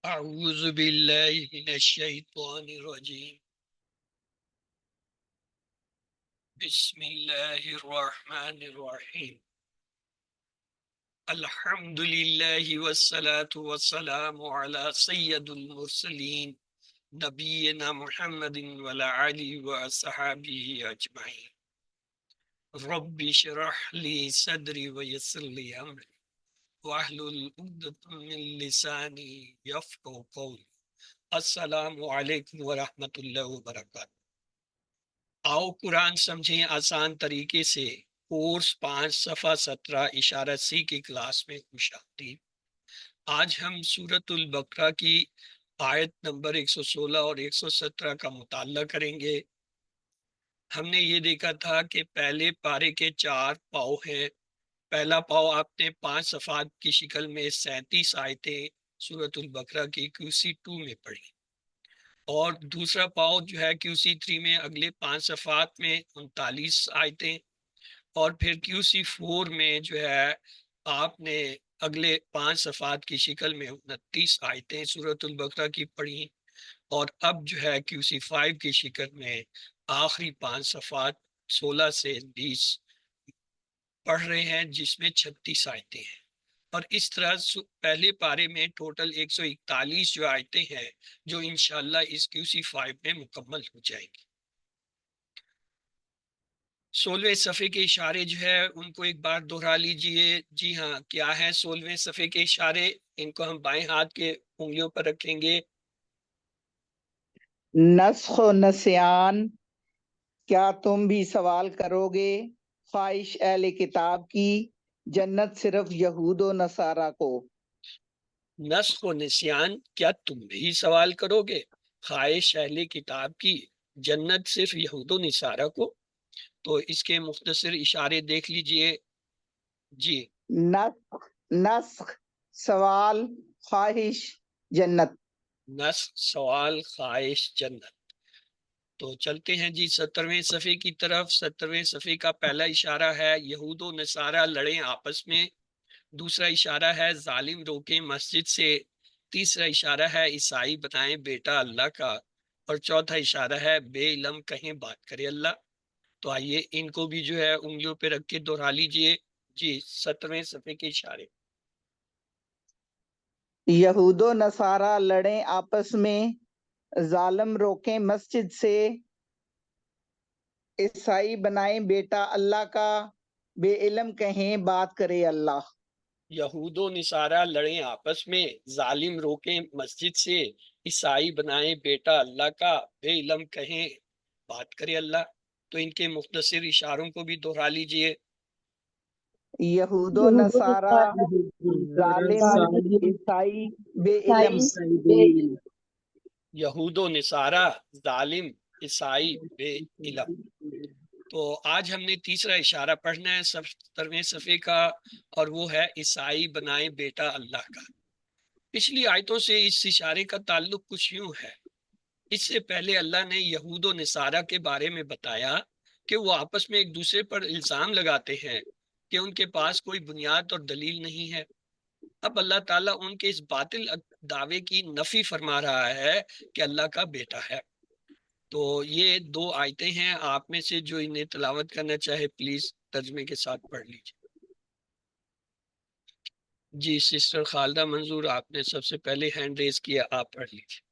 أعوذ بالله من الشيطان الرجيم. بسم الله الرحمن الرحيم. الحمد لله والصلاة والسلام على سيد المرسلين نبينا محمد وعلى آله وصحبه أجمعين. رب اشرح لي صدري ويسر لي أمري واحلل عقدة من لساني يفقهوا قولي. السلام علیکم ورحمۃ اللہ وبرکاتہ. آؤ قرآن سمجھیں آسان طریقے سے کورس 5 صفحہ 17 اشارہ سی کی کلاس میں خوش آمدید. آج ہم سورۃ البقرہ کی آیت نمبر 116 اور 117 کا مطالعہ کریں گے. ہم نے یہ دیکھا تھا کہ پہلے پارے کے 4 پاؤ ہیں. پہلا پاؤ آپ نے 5 صفحات کی شکل میں 37 آیتیں سورۃ البقرہ کی QC2 میں پڑھی، اور دوسرا پاؤ جو ہے QC3 میں اگلے 5 صفحات میں 39 آیتیں، اور پھر QC4 میں جو ہے آپ نے اگلے 5 صفحات کی شکل میں 29 آیتیں سورۃ البقرہ کی پڑھی، اور اب جو ہے QC5 کی شکل میں آخری 5 صفحات 16 سے 20 پڑھ رہے ہیں، جس میں 36 آیتیں ہیں. اور اس طرح پہلے پارے میں ٹوٹل 141 جو آیتیں ہیں جو انشاءاللہ اس QC5 میں مکمل ہو جائیں گی. 16ویں صفحے کے اشارے جو ہے ان کو ایک بار دہرا لیجئے. جی ہاں، کیا ہے 16ویں صفحے کے اشارے؟ ان کو ہم بائیں ہاتھ کے انگلیوں پر رکھیں گے. نسخ و نسیان، کیا تم بھی سوال کرو گے؟ خواہش اہل کتاب کی، جنت صرف یہود و نصارہ کو. نسخ و نسیان، کیا تم بھی سوال کرو گے؟ خواہش اہل کتاب کی، جنت صرف یہود و نصارہ کو. تو اس کے مختصر اشارے دیکھ لیجئے. جی، نسخ نسخ سوال، خواہش جنت. نسخ سوال، خواہش جنت. تو چلتے ہیں جی 17ویں صفحے کی طرف. 17ویں صفحے کا پہلا اشارہ ہے یہود و نصارہ لڑیں آپس میں. دوسرا اشارہ ہے ظالم روکیں مسجد سے. تیسرا اشارہ ہے عیسائی بتائیں بیٹا اللہ کا. اور چوتھا اشارہ ہے بے علم کہیں بات کرے اللہ. تو آئیے ان کو بھی جو ہے انگلیوں پہ رکھ کے دہرا لیجئے. جی، 17ویں صفحے کے اشارے. یہود و نصارہ لڑیں آپس میں، ظالم روکیں مسجد سے، عیسائی بنائیں بیٹا اللہ کا، بے علم کہیں بات کرے اللہ. یہود و نصارہ لڑیں آپس میں، ظالم روکیں مسجد سے، عیسائی بنائیں بیٹا اللہ کا، بے علم کہیں بات کرے اللہ. تو ان کے مختصر اشاروں کو بھی دہرا لیجئے. یہود و نصارہ ظالم، عیسائی بے علم. یہود و نصارہ ظالم، عیسائی بے علم. تو آج ہم نے تیسرا اشارہ پڑھنا ہے 17ویں صفحے کا، اور وہ ہے عیسائی بنائیں بیٹا اللہ کا. پچھلی آیتوں سے اس اشارے کا تعلق کچھ یوں ہے. اس سے پہلے اللہ نے یہود و نصارہ کے بارے میں بتایا کہ وہ آپس میں ایک دوسرے پر الزام لگاتے ہیں کہ ان کے پاس کوئی بنیاد اور دلیل نہیں ہے. اب اللہ تعالیٰ ان کے اس باطل دعوے کی نفی فرما رہا ہے کہ اللہ کا بیٹا ہے. تو یہ 2 آیتیں ہیں، آپ میں سے جو انہیں تلاوت کرنا چاہے پلیز ترجمے کے ساتھ پڑھ لیجیے. جی سسٹر خالدہ منظور، آپ نے سب سے پہلے ہینڈ ریز کیا، آپ پڑھ لیجیے.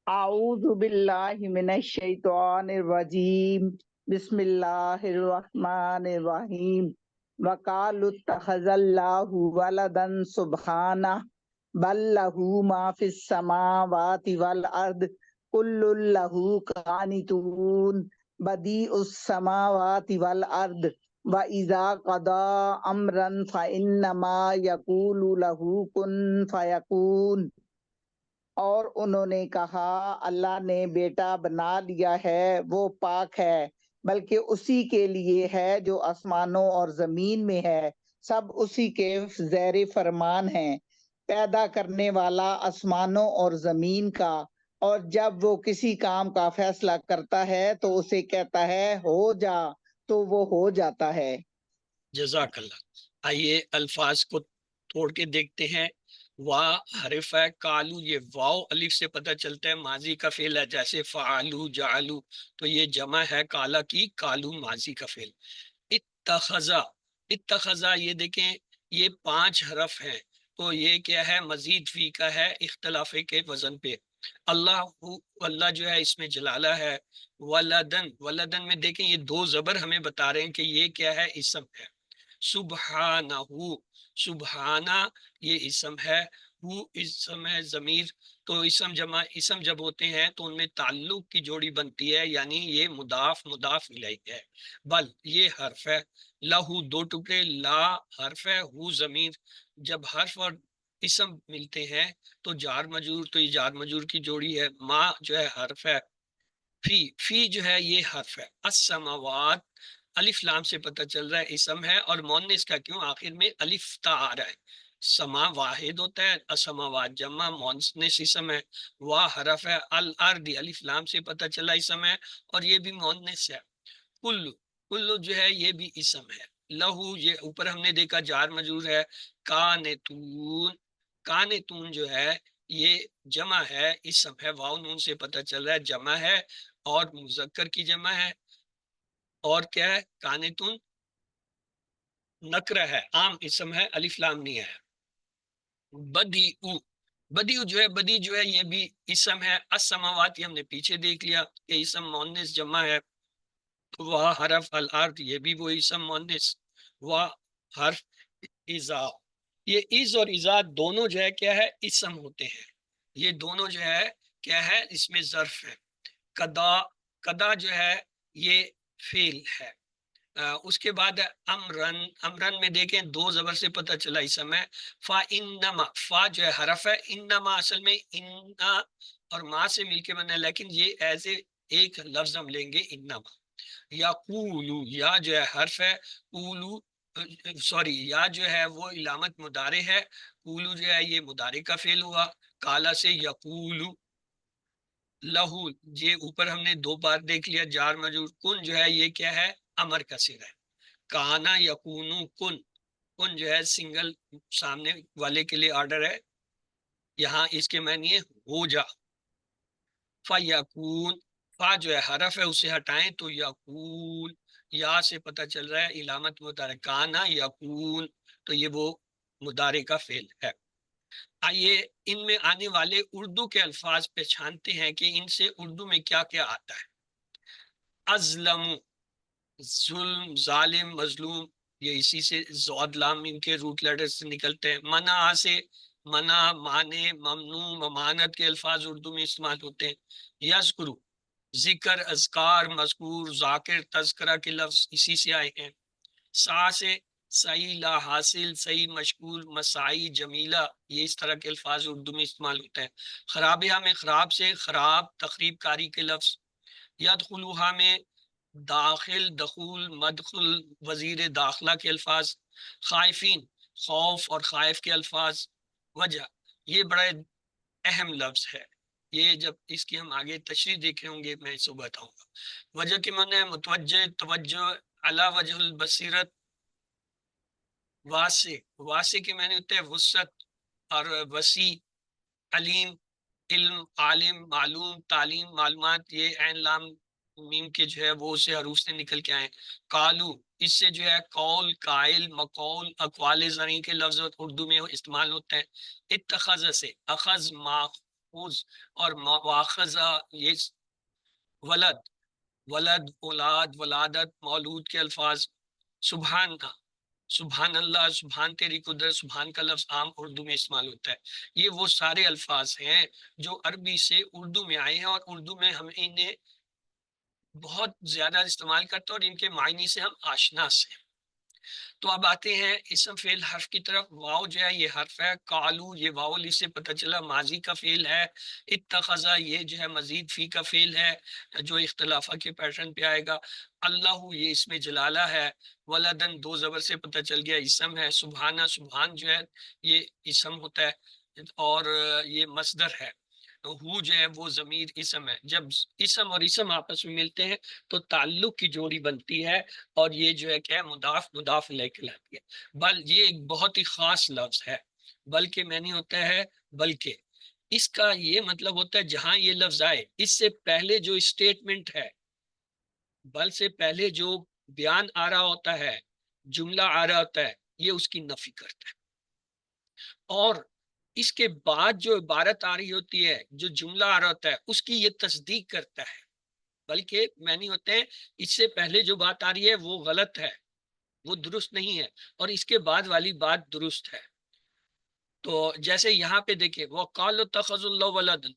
اعوذ باللہ من الشیطان الرجیم، بسم اللہ الرحمن الرحیم. وقالوا اتخذ اللہ ولدا سبحانہ بل لہ ما فی السماوات والارض کل لہ قانتون بدیع السماوات والارض وَإِذَا قَضَى أَمْرًا فَإِنَّمَا يَقُولُ لَهُ كُن فَيَكُونُ. اور انہوں نے کہا اللہ نے بیٹا بنا لیا ہے، وہ پاک ہے، بلکہ اسی کے لیے ہے جو آسمانوں اور زمین میں ہے، سب اسی کے زیر فرمان ہیں. پیدا کرنے والا آسمانوں اور زمین کا، اور جب وہ کسی کام کا فیصلہ کرتا ہے تو اسے کہتا ہے ہو جا، تو وہ ہو جاتا ہے. جزاک اللہ. آئیے الفاظ کو توڑ کے دیکھتے ہیں. وا حرف ہے، کالو یہ واو الف سے پتہ چلتا ہے ماضی کا فعل ہے، جیسے فعلو جعلو، تو یہ جمع ہے کالا کی، کالو ماضی کا فعل۔ اتخذا، اتخذا یہ دیکھیں یہ 5 حرف ہیں، تو یہ کیا ہے؟ مزید فی کا ہے، اختلاف کے وزن پہ۔ اللہ، اللہ جو ہے اس میں جلالہ ہے۔ ولدن، ولدن میں دیکھیں یہ 2 زبر ہمیں بتا رہے ہیں کہ یہ کیا ہے؟ اسم ہے۔ سبحانہ، سبحانہ یہ اسم ہے، وہ اسم ہے ضمیر، تو اسم جمع اسم جب ہوتے ہیں تو ان میں تعلق کی جوڑی بنتی ہے، یعنی یہ مضاف مضاف الیہ ہے۔ بل یہ حرف ہے، لہو 2 ٹکڑے، لا حرف ہے، ہو ضمیر۔ جب حرف اور اسم ملتے ہیں تو جار مجرور، تو یہ جار مجرور کی جوڑی ہے۔ ما جو ہے حرف ہے، فی، فی جو ہے یہ حرف ہے۔ السماوات الف لام سے پتہ چل رہا ہے اسم ہے، اور مونس کا کیوں آخر میں الف تا آ رہا ہے؟ سما واحد ہوتا ہے، السماوات جمع، مونس اسم ہے، وا حرف ہے، الارض الف لام سے پتہ چلا اسم ہے، اور یہ بھی مونس ہے۔ کلو، کلو جو ہے یہ بھی اسم ہے۔ لہو یہ اوپر ہم نے دیکھا جار مجرور ہے۔ کانتون، کانتون جو ہے یہ جمع ہے، اسم ہے، واو نون سے پتہ چل رہا ہے جمع ہے، اور مذکر کی جمع ہے، اور کیا ہے؟ کانتون نکرہ ہے، عام اسم ہے، الف لام نہیں ہے۔ بدیعو، بدیعو جو ہے، بدی جو ہے یہ بھی اسم ہے۔ السماوات یہ ہم نے پیچھے دیکھ لیا کہ اسم مؤنث جمع ہے۔ وہ حرف الارض یہ بھی وہ اسم مؤنث، وہ حرف اذا، یہ از اور اذا دونوں جو ہے کیا ہے؟ اسم ہوتے ہیں، یہ دونوں جو ہے کیا ہے؟ اس میں ظرف ہے۔ قدا، قدا جو ہے یہ فعل ہے۔ اس کے بعد امرن، امرن میں دیکھیں 2 زبر سے پتہ چلا اسم ہے۔ فا انما، فا جو ہے حرف ہے، انما اصل میں انا اور ما سے مل کے بنا ہے، لیکن یہ ایسے ایک لفظ ہم لیں گے انما۔ یا قولو، یا جو ہے حرف ہے، قولو سوری، یا جو ہے وہ علامت مضارع ہے، قولو جو ہے یہ مضارع کا فعل ہوا، کالا سے یقولو۔ لہو یہ اوپر ہم نے 2 بار دیکھ لیا جار مجرور۔ کن جو ہے یہ کیا ہے؟ امر کا صیغہ ہے۔ کانا یکونو کن، کن جو ہے سنگل سامنے والے کے لیے آرڈر ہے، یہاں اس کے معنی ہے ہو جا۔ فیکون، فا جو ہے حرف ہے اسے ہٹائیں تو یقول، یا سے پتہ چل رہا ہے علامت مضارع، کانا یکون، تو یہ وہ مضارع کا فعل ہے۔ آئیے ان میں آنے والے اردو کے الفاظ پہچانتے ہیں کہ ان سے اردو میں کیا کیا آتا ہے۔ ازلم، ظلم، ظالم، مظلوم، یہ اسی سے زود لام ان کے روٹ لیٹر سے نکلتے ہیں۔ منع سے، منع، مانے، ممنوع، ممانت کے الفاظ اردو میں استعمال ہوتے ہیں۔ یذکرو، ذکر، اذکار، مذکور، ذاکر، تذکرہ کے لفظ اسی سے آئے ہیں۔ سا سے صحیح، لا حاصل، صحیح، مشغول، مسائی، جمیلہ، یہ اس طرح کے الفاظ اردو میں استعمال ہوتے ہیں۔ خرابیہ میں خراب سے خراب، تخریب کاری کے لفظ۔ یدخلوہا میں داخل، دخول، مدخل، وزیر داخلہ کے الفاظ۔ خائفین، خوف اور خائف کے الفاظ۔ وجہ، یہ بڑا اہم لفظ ہے، یہ جب اس کی ہم آگے تشریح دیکھیں ہوں گے میں اس کو بتاؤں گا۔ وجہ کے معنی ہے متوجہ، توجہ، علی وجہ البصیرت۔ واسع، واسع کے معنی ہوتے ہیں وسعت اور وسیع۔ علیم، علم، عالم، معلوم، تعلیم، معلومات، یہ عین لام میم کے جو ہے وہ اسے حروف سے نکل کے آئیں۔ قالو، اس سے جو ہے قول، قائل، مقول، اقوال زرعی کے لفظ اردو میں استعمال ہوتے ہیں۔ اتخذ سے اخذ، ماخوذ اور واخذہ، یہ ولد، ولد، اولاد، ولادت، مولود کے الفاظ۔ سبحان، سبحان اللہ، سبحان تیری قدرت، سبحان کا لفظ عام اردو میں استعمال ہوتا ہے۔ یہ وہ سارے الفاظ ہیں جو عربی سے اردو میں آئے ہیں، اور اردو میں ہم انہیں بہت زیادہ استعمال کرتے ہیں، اور ان کے معنی سے ہم آشنا ہیں۔ تو اب آتے ہیں اسم فعل حرف کی طرف۔ واو جو ہے یہ حرف ہے، قالو یہ واو لی سے پتہ چلا ماضی کا فعل ہے۔ اتخذا یہ جو ہے مزید فی کا فعل ہے جو اختلافہ کے پیٹرن پہ آئے گا۔ اللہ یہ اس میں جلالہ ہے۔ ولدن 2 زبر سے پتہ چل گیا اسم ہے۔ سبحانہ، سبحان جو ہے یہ اسم ہوتا ہے، اور یہ مصدر ہے۔ ہو جو ہے وہ ضمیر اسم ہے۔ جب اسم اور اسم آپس میں ملتے ہیں تو تعلق کی جوڑی بنتی ہے، اور یہ جو ہے کیا ہے؟ مضاف مضاف الیہ کہلاتی ہے۔ بل یہ ایک بہت ہی خاص لفظ ہے، بلکہ معنی ہوتا ہے بلکہ، اس کا یہ مطلب ہوتا ہے جہاں یہ لفظ آئے اس سے پہلے جو اسٹیٹمنٹ ہے، بل سے پہلے جو بیان آ رہا ہوتا ہے، جملہ آ رہا ہوتا ہے، یہ اس کی نفی کرتا ہے، اور اس کے بعد جو عبارت آ رہی ہوتی ہے، جو جملہ آ رہا ہوتا ہے، اس کی یہ تصدیق کرتا ہے۔ بلکہ معنی ہوتے ہیں اس سے پہلے جو بات آ رہی ہے وہ غلط ہے، وہ درست نہیں ہے، اور اس کے بعد والی بات درست ہے۔ تو جیسے یہاں پہ دیکھیں، وَقَالُوا اتَّخَذُوا اللَّهَ وَلَدًا،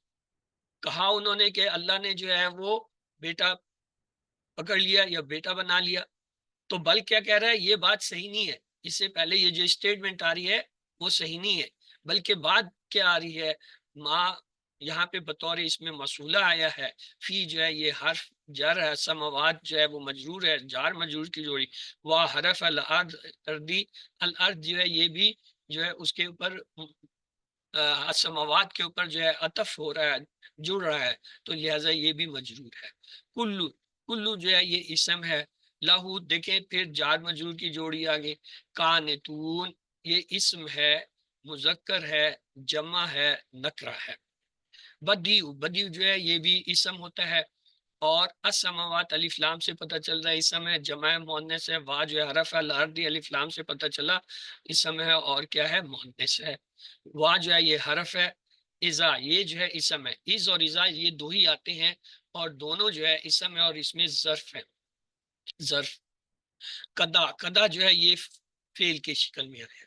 کہا انہوں نے کہ اللہ نے جو ہے وہ بیٹا پکڑ لیا یا بیٹا بنا لیا، تو بل کیا کہہ رہا ہے، یہ بات صحیح نہیں ہے، اس سے پہلے یہ جو اسٹیٹمنٹ آ رہی ہے وہ صحیح نہیں ہے، بلکہ بات کیا آ رہی ہے، ماں یہاں پہ بطور اس میں موصولہ آیا ہے، فی جو ہے یہ حرف جر ہے، سماوات جو ہے وہ مجرور ہے، جار مجرور کی جوڑی، وہ حرف الارض، اردی، الارض جو ہے یہ بھی جو ہے اس کے اوپر سماوات کے اوپر جو ہے عطف ہو رہا ہے، جڑ رہا ہے، تو لہٰذا یہ بھی مجرور ہے۔ کلو، کلو جو ہے یہ اسم ہے، لاہو دیکھیں پھر جار مجرور کی جوڑی آگے، کانتون یہ اسم ہے، مذکر ہے، جمع ہے، نکرہ ہے۔ بدیو، بدیو جو ہے یہ بھی اسم ہوتا ہے، اور السماوات الف لام سے پتہ چل رہا ہے اسم ہے، جمع مؤنث ہے، وا جو ہے حرف ہے، الارض الف لام سے پتہ چلا اسم ہے، اور کیا ہے، مؤنث ہے، وا جو ہے یہ حرف ہے، اذا یہ جو ہے اسم ہے، از اور اذا یہ دو ہی آتے ہیں، اور دونوں جو ہے اسم ہے اور اس میں ظرف ہے، ظرف۔ قدا، قدا جو ہے یہ فعل کی شکل میں ہے،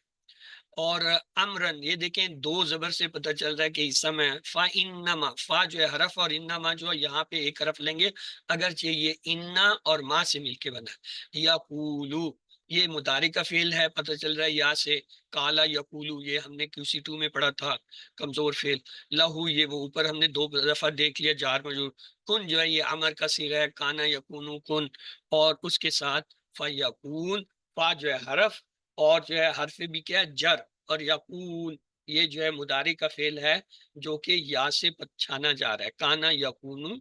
اور امرن یہ دیکھیں دو زبر سے پتہ چل رہا ہے کہ اسم ہے، فا انما، فا جو ہے حرف اور انما جو ہے یہاں پہ ایک حرف لیں گے، اگرچہ یہ انا اور ما سے مل کے بنا، یقولو یہ مضارع کا فعل ہے، پتہ چل رہا ہے یا سے، کالا یقولو یہ ہم نے QC2 میں پڑھا تھا، کمزور فعل، لہو یہ وہ اوپر ہم نے دو دفعہ دیکھ لیا جار مجرور، کن جو ہے یہ امر کا صیغہ ہے، کانا یکونو کن، اور اس کے ساتھ فیکون، فا جو ہے حرف، اور جو ہے حرف بھی کیا ہے، جر، اور یقول یہ جو ہے مضارع کا فعل ہے جو کہ یا سے پچھانا جا رہا ہے، کانا یقونو،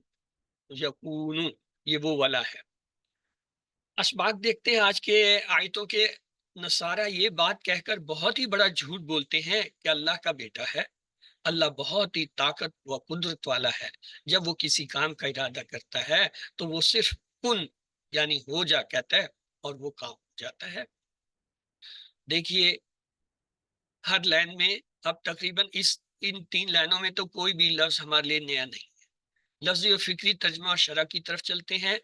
یقونو یہ وہ والا ہے۔ اسباق دیکھتے ہیں آج کے آیتوں کے، نصارہ یہ بات کہہ کر بہت ہی بڑا جھوٹ بولتے ہیں کہ اللہ کا بیٹا ہے، اللہ بہت ہی طاقت و قدرت والا ہے، جب وہ کسی کام کا ارادہ کرتا ہے تو وہ صرف کن یعنی ہو جا کہتا ہے اور وہ کام ہو جاتا ہے۔ دیکھیے ہر لائن میں اب تقریباً ان 3 لائنوں میں تو کوئی بھی لفظ ہمارے لیے نیا نہیں ہے، لفظی و فکری ترجمہ اور شرح کی طرف چلتے ہیں۔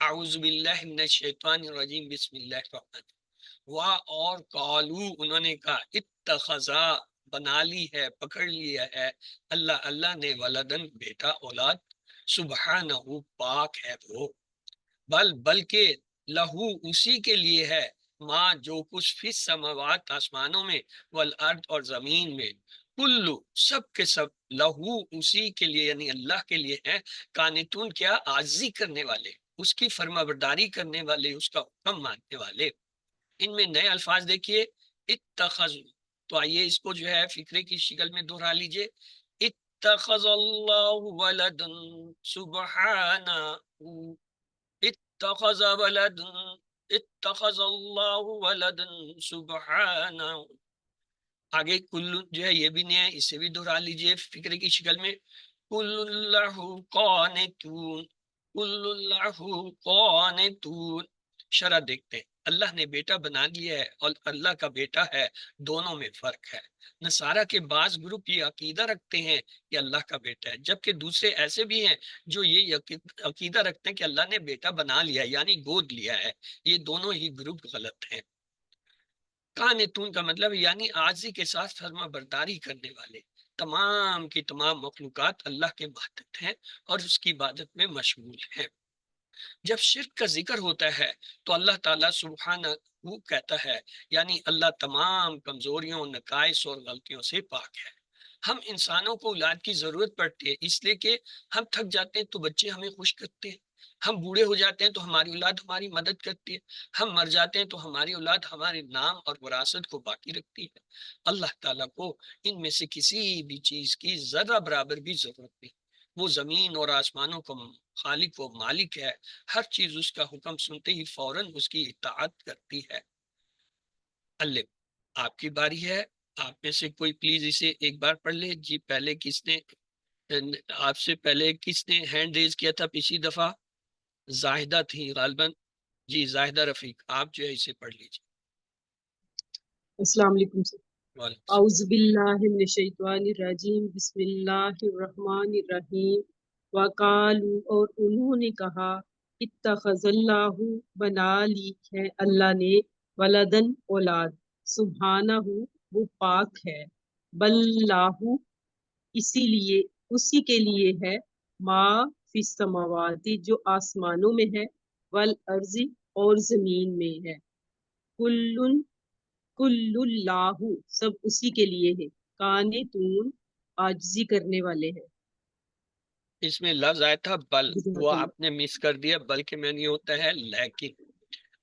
اعوذ باللہ من الشیطان الرجیم، بسم اللہ الرحمن الرحیم۔ وا اور قالو انہوں نے کہا، اتخذا بنا لی ہے، پکڑ لیا ہے، اللہ نے، ولدن بیٹا، اولاد، سبحانہ پاک ہے وہ، بلکہ لہو اسی کے لیے ہے، ماں جو کچھ فی السماوات آسمانوں میں، والارض اور زمین میں، کلو سب کے سب، لہو اسی کے لیے یعنی اللہ کے لیے ہے، قانتون کیا، عاجزی کرنے والے، اس کی فرما برداری کرنے والے، اس کا حکم ماننے والے۔ ان میں نئے الفاظ دیکھیے، اتخذ، تو آئیے اس کو جو ہے فکرے کی شکل میں دہرا لیجئے، اتخذ اللہ ولدا سبحانہ، اتخذ ولد، اتخذ اللہ ولدا سبحانہ۔ آگے کل جو ہے یہ بھی نیا ہے، اسے بھی دہرا لیجئے فکرے کی شکل میں، کل اللہ قانتون، کل اللہ قانتون۔ شرح دیکھتے ہیں، اللہ نے بیٹا بنا لیا ہے اور اللہ کا بیٹا ہے، دونوں میں فرق ہے۔ نصارہ کے بعض گروپ یہ عقیدہ رکھتے ہیں کہ اللہ کا بیٹا ہے، جبکہ دوسرے ایسے بھی ہیں جو یہ عقیدہ رکھتے ہیں کہ اللہ نے بیٹا بنا لیا یعنی گود لیا ہے۔ یہ دونوں ہی گروپ غلط ہیں۔ قانتون کا مطلب یعنی عاجزی کے ساتھ فرما برداری کرنے والے، تمام کی تمام مخلوقات اللہ کے ماتحت ہیں اور اس کی عبادت میں مشغول ہیں۔ جب شرک کا ذکر ہوتا ہے تو اللہ تعالیٰ سبحانہ وہ کہتا ہے، یعنی اللہ تمام کمزوریوں، نقائص اور غلطیوں سے پاک ہے۔ ہم انسانوں کو اولاد کی ضرورت پڑتی ہے، اس لیے کہ ہم تھک جاتے ہیں تو بچے ہمیں خوش کرتے ہیں، ہم بوڑھے ہو جاتے ہیں تو ہماری اولاد ہماری مدد کرتی ہے، ہم مر جاتے ہیں تو ہماری اولاد ہمارے نام اور وراثت کو باقی رکھتی ہے۔ اللہ تعالیٰ کو ان میں سے کسی بھی چیز کی ذرہ برابر بھی ضرورت نہیں، وہ زمین اور آسمانوں کا خالق و مالک ہے، ہر چیز اس کا حکم سنتے ہی فوراً اس کی اطاعت کرتی ہے۔ اللہ آپ کی باری ہے، آپ میں سے کوئی پلیز اسے ایک بار پڑھ لے جی. پہلے کس نے آپ سے پہلے کس نے ہینڈ ریز کیا تھا پچھلی دفعہ؟ زاہدہ تھی غالباً. جی زاہدہ رفیق آپ جو ہے اسے پڑھ لیجیے. السلام علیکم سر. وعلیکم اعوذ باللہ من الشیطان الرجیم بسم اللہ الرحمن الرحیم. وقالو اور انہوں نے کہا اتخذ اللہ بنا لی ہے اللہ نے ولدن اولاد سبحانہ وہ پاک ہے بل لاہ اسی کے لیے ہے ما فی السماوات جو آسمانوں میں ہے والارض اور زمین میں ہے کل کل اللہ سب اسی کے لیے ہے قانتون عاجزی کرنے والے ہیں. اس میں لفظ آیا تھا بل، جزاک وہ اللہ. آپ نے مس کر دیا، بلکہ میں نہیں ہوتا ہے لیکن.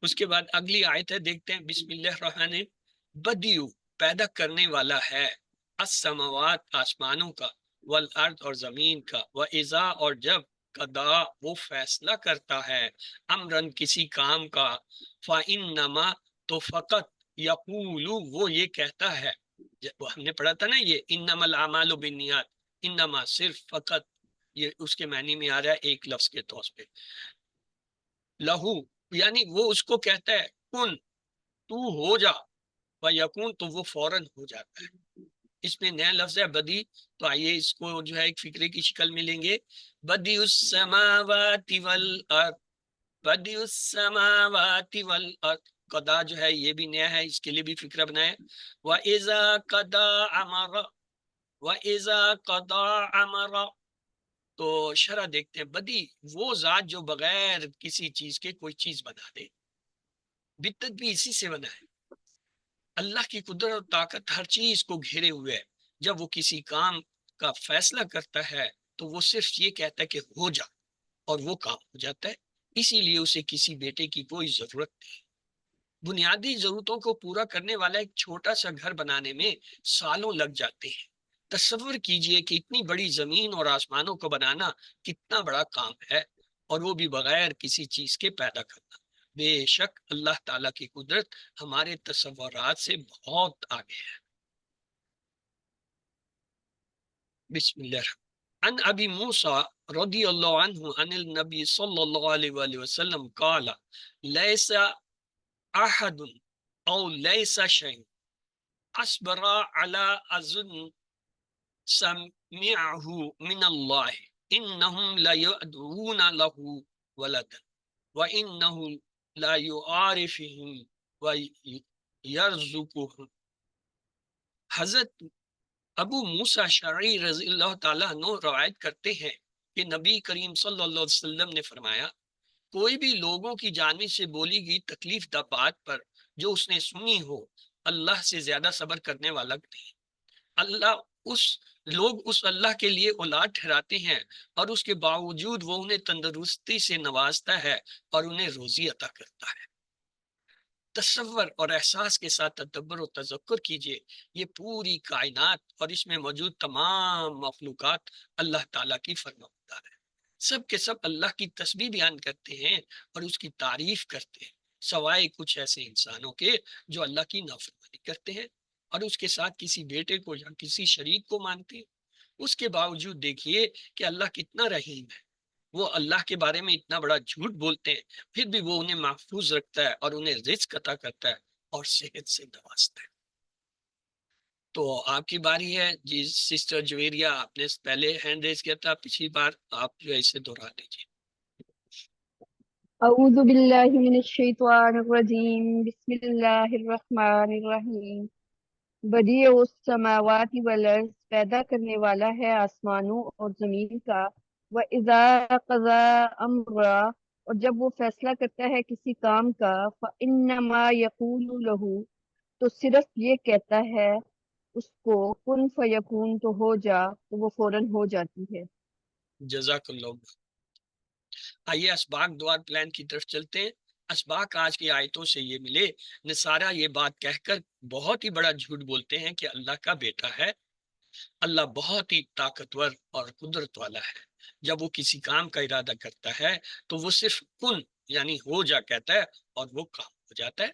اس کے بعد اگلی آیت ہے، دیکھتے ہیں. بسم اللہ الرحمن بدیو پیدا کرنے والا ہے، السماوات آسمانوں کا، والارض اور زمین کا، واذا اور جب قضا وہ فیصلہ کرتا ہے، امرن کسی کام کا، فانما تو فقط، یقول وہ یہ کہتا ہے. ہم نے پڑھا تھا نا یہ انما الاعمال بالنیات، انما صرف فقط، یہ اس کے معنی میں آ رہا ہے ایک لفظ کے طور پہ. لہو یعنی وہ اس کو کہتا ہے کن تو ہو جا، و یکون تو وہ فوراً ہو جاتا ہے. اس میں نیا لفظ ہے بدی، تو آئیے اس کو جو ہے ایک فکرے کی شکل میں لیں گے. بدی السماوات والارض، بدی السماوات والارض. قضا جو ہے یہ بھی نیا ہے، اس کے لیے بھی فکرہ بنائے. وَإِذَا قَضَى أَمْرًا، وَإِذَا قَضَى أَمْرًا. تو شرح دیکھتے ہیں. بدی وہ ذات جو بغیر کسی چیز کے کوئی چیز بنا دے، بدت بھی اسی سے بنا ہے. اللہ کی قدرت اور طاقت ہر چیز کو گھیرے ہوئے ہے. جب وہ کسی کام کا فیصلہ کرتا ہے تو وہ صرف یہ کہتا ہے کہ ہو جا، اور وہ کام ہو جاتا ہے. اسی لیے اسے کسی بیٹے کی کوئی ضرورت نہیں. بنیادی ضرورتوں کو پورا کرنے والا ایک چھوٹا سا گھر بنانے میں سالوں لگ جاتے ہیں. تصور کیجئے کہ اتنی بڑی زمین اور آسمانوں کو بنانا کتنا بڑا کام ہے، اور وہ بھی بغیر کسی چیز کے پیدا کرنا. بے شک اللہ تعالیٰ کی قدرت ہمارے تصورات سے بہت آگے ہے. بسم اللہ. عن ابی موسیٰ رضی اللہ عنہ عن النبی صلی اللہ علیہ وآلہ وسلم قال لیس احد او لیس شیء اصبر على اذن سمعه من اللہ انہم لا يدعون له ولدا وانه لا يعارفهم ويرزقهم. حضرت ابو موسیٰ اشعری رضی اللہ تعالیٰ عنہ روایت کرتے ہیں کہ نبی کریم صلی اللہ علیہ وسلم نے فرمایا، کوئی بھی لوگوں کی جانب سے بولی گئی تکلیف دہ بات پر جو اس نے سنی ہو، اللہ سے زیادہ صبر کرنے والا نہیں. اللہ اس لوگ اس اللہ کے لیے اولاد ٹھہراتے ہیں، اور اس کے باوجود وہ انہیں تندرستی سے نوازتا ہے اور انہیں روزی عطا کرتا ہے. تصور اور احساس کے ساتھ تدبر و تذکر کیجئے. یہ پوری کائنات اور اس میں موجود تمام مخلوقات اللہ تعالیٰ کی فرمانبردار ہے. سب کے سب اللہ کی تسبیح بیان کرتے ہیں اور اس کی تعریف کرتے ہیں، سوائے کچھ ایسے انسانوں کے جو اللہ کی نافرمانی کرتے ہیں اور اس کے ساتھ کسی بیٹے کو یا کسی شریک کو مانتے ہیں. اس کے باوجود دیکھیے کہ اللہ کتنا رحیم ہے. وہ اللہ کے بارے میں اتنا بڑا جھوٹ بولتے ہیں، پھر بھی وہ انہیں محفوظ رکھتا ہے اور انہیں رزق عطا کرتا ہے اور صحت سے نوازتا ہے. تو آپ کی باری ہے جی سسٹر جویریہ. آپ نے پہلے ہینڈ ریز کیا تھا پچھلی بار، آپ جو ہے اسے دہرا دیجیے. اعوذ باللہ من الشیطان الرجیم بسم اللہ الرحمن الرحیم. بدیع السماوات والارض پیدا کرنے والا ہے آسمانوں اور زمین کا. وَإِذَا قَضَى أَمْرًا اور جب وہ فیصلہ کرتا ہے کسی کام کا، فَإِنَّمَا يَقُولُ لَهُ تو صرف یہ کہتا ہے اس کو، کن فیکون تو ہو جا، تو وہ فوراً ہو جاتی ہے. جزاک اللہ. آئیے اسباق دعا پلان کی طرف چلتے ہیں. اسباق آج کی آیتوں سے یہ ملے، نصارہ یہ بات کہہ کر بہت ہی بڑا جھوٹ بولتے ہیں کہ اللہ کا بیٹا ہے. اللہ بہت ہی طاقتور اور قدرت والا ہے. جب وہ کسی کام کا ارادہ کرتا ہے تو وہ صرف کن یعنی ہو جا کہتا ہے اور وہ کام ہو جاتا ہے.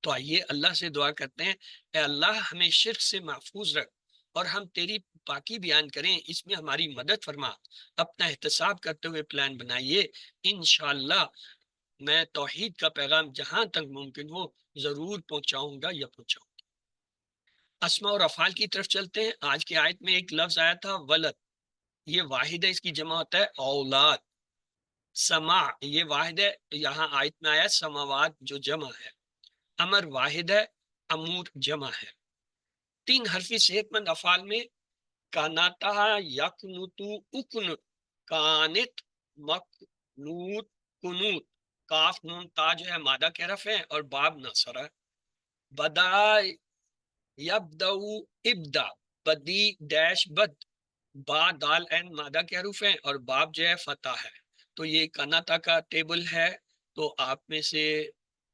تو آئیے اللہ سے دعا کرتے ہیں، اے اللہ ہمیں شرک سے محفوظ رکھ اور ہم تیری پاکی بیان کریں، اس میں ہماری مدد فرما، اپنا احتساب کرتے ہوئے پلان بنائیے، انشاءاللہ میں توحید کا پیغام جہاں تک ممکن ہو ضرور پہنچاؤں گا یا پہنچاؤں گا۔ اسماء اور افعال کی طرف چلتے ہیں۔ آج کی آیت میں ایک لفظ آیا تھا ولد، یہ واحد ہے، اس کی جمع ہوتا ہے اولاد۔ سماع یہ واحد ہے، یہاں آیت میں آیا سماوات جو جمع ہے۔ امر واحد ہے، امور جمع ہے۔ 3 حرفی صحت مند افعال میں کاناتا، یکنتو، اکنت، کانت، مکنوت، کنوت، کاف نون تا جو ہے مادہ کے حرف ہیں اور باب نصرہ۔ بدا، یبدو، ابدا، بدی ڈیش بد، با دال این مادہ کے حروف ہیں اور باب جو ہے فتح ہے۔ تو یہ کاناتا کا ٹیبل ہے۔ تو آپ میں سے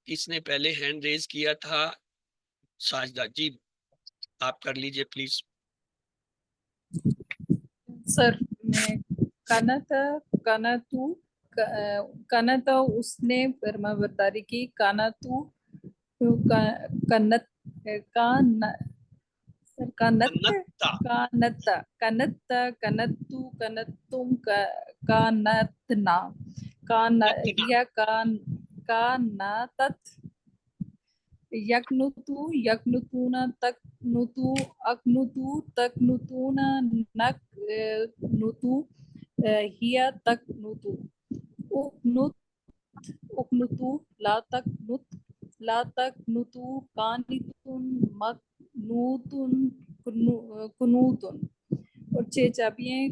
کس نے پہلے ہینڈ ریز کیا تھا؟ ساجدہ جی، آپ کر لیجئے پلیز۔ سر میں کنت کنتو کنت اس نے فرما برداری کی، کنتو کنت کنت کنتا، کانت کنت کنتو کنتم کانتنا نتنا، یا کانتت یکنتو یکنتون تکنتو اکنتو تکنتون نکنتو ہی تکنتو اکنت اکنتو لا تکنت لا تکنتو کانتن مکنوتن کنوتن۔ اور 6 چابیاں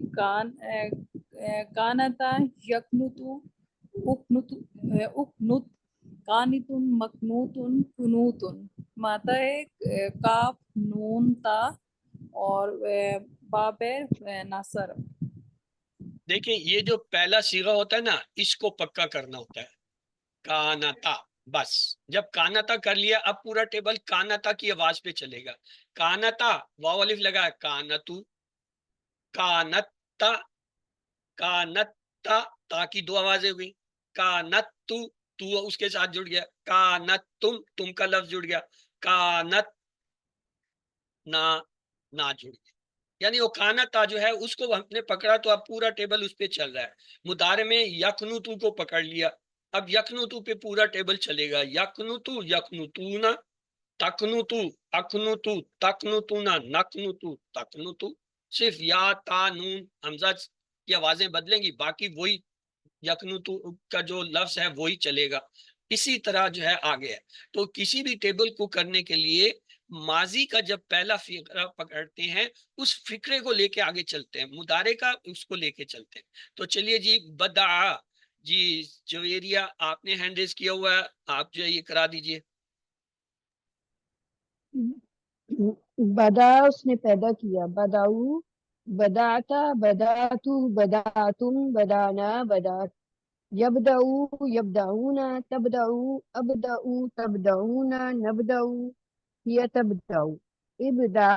کانتا یکنتو اکنت اکنت کانتن مکنوتن کنوتن، ماتا ہے کاف نون تا اور باب ناصر۔ دیکھیں یہ جو پہلا صیغہ ہوتا ہے نا، اس کو پکا کرنا ہوتا ہے، کانتا۔ بس جب کانتا کر لیا، اب پورا ٹیبل کانتا کی آواز پہ چلے گا۔ کانتا، واو الف لگا، کانتو، کانتا، کانتا، تا کی 2 آوازیں ہوئی، کانتو، تو اس کے ساتھ جڑ گیا، کانتم، تم کا لفظ جڑ گیا، کانت نا جڑ گیا، یعنی وہ کانتا جو ہے اس کو ہم نے پکڑا تو اب پورا ٹیبل اس پہ چل رہا ہے۔ مضارع میں یکنتو کو پکڑ لیا، اب یکنتو پہ پورا ٹیبل چلے گا، یکنتو، یکنتونا، تکنتو، اکنتو، تکنتونا، نکنتو، تکنتو۔ صرف یا، تا، نون، حمزہ کی آوازیں بدلیں گی، باقی وہی یکنتو کا جو لفظ ہے وہی چلے گا۔ اسی طرح جو ہے آگے ہے۔ تو کسی بھی ٹیبل کو کرنے کے لیے ماضی کا جب پہلا فقرہ پکڑتے ہیں اس فقرے کو لے کے آگے چلتے ہیں، مضارع کا اس کو لے کے چلتے ہیں۔ تو چلیے جی، بدعا، جی جویریہ آپ نے ہینڈ ریز کیا ہوا ہے، آپ جو ہے یہ کرا دیجئے۔ بدا اس نے پیدا کیا، بداؤ، بداتا، بداتو، بداتم، بدانا، بدات، یبدعو، یبدعون، تبدعو، ابدعو، تبدعون، نبدعو، ہی تبدعو، ابدع،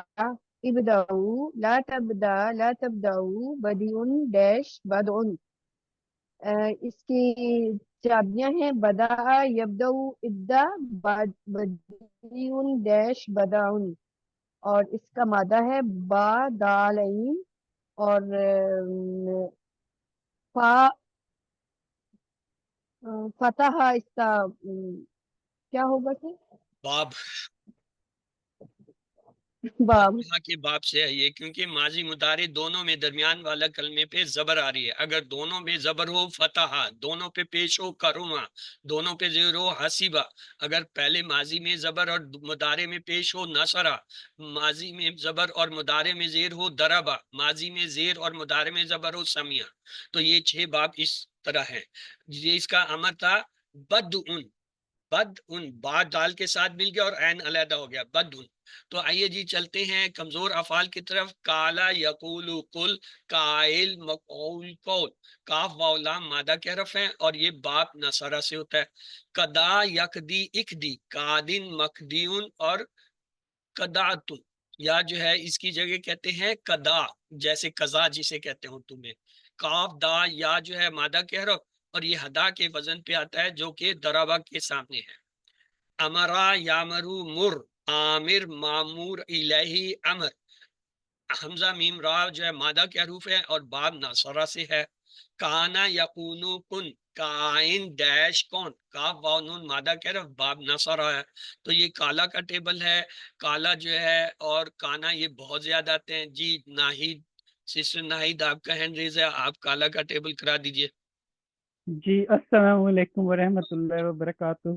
ابدعو، لا تبدع، لا تبدعو، بدیون ڈیش بدعن۔ اس کی چابیاں ہیں بدا، یبدعو، ابدا، بدیون ڈیش بدعن، اور اس کا مادہ ہے با دال عین اور فا فتح، اس کا کیا ہوگا سر؟ باب، باب۔ فتحہ کے باب سے ہے یہ، کیونکہ ماضی مضارع دونوں میں درمیان والا کلمے پہ زبر آ رہی ہے۔ اگر دونوں میں زبر ہو فتحہ، دونوں پہ پیش ہو کرما، دونوں پہ زیر ہو حسیبہ، اگر پہلے ماضی میں زبر اور مضارع میں پیش ہو نصرہ، ماضی میں زبر اور مضارع میں زیر ہو دربہ، ماضی میں زیر اور مضارع میں زبر ہو سمیہ۔ تو یہ 6 باب اس طرح ہیں۔ یہ اس کا امر تھا بدعن، بدعن، با دال کے ساتھ مل گیا اور عین علیحدہ ہو گیا، بدعن۔ تو آئیے جی چلتے ہیں کمزور افعال کی طرف۔ کالا، یقول، قل، قائل، مقول، قول، کاف واو لام مادہ کے حرف ہیں اور یہ باب نصرہ سے ہوتا ہے۔ قدا، یقدی، اکدی، قادن، مقدیون اور قداتن، یا جو ہے اس کی جگہ کہتے ہیں قدا، جیسے قضا جسے کہتے ہیں اردو میں۔ کاف، دا، یا جو ہے مادہ کے حرف اور یہ ہدا کے وزن پہ آتا ہے جو کہ دربہ کے سامنے ہے۔ امرا یامرو مر، عامر معمور الیہ امر. حمزہ میم را جو ہے مادہ کے حروف ہے اور باب ناصرہ سے ہے. کانا یقونو کن، کائن ڈیش کون، کاف واو نون مادہ کہہ رہا باب ناصرہ ہے. تو یہ کالا کا ٹیبل ہے. کالا جو ہے اور کانا یہ بہت زیادہ آتے ہیں. جی ناہید، سسٹر ناہید آپ کا ہینڈ ریز ہے، آپ کالا کا ٹیبل کرا دیجئے. جی السلام علیکم ورحمۃ اللہ وبرکاتہ.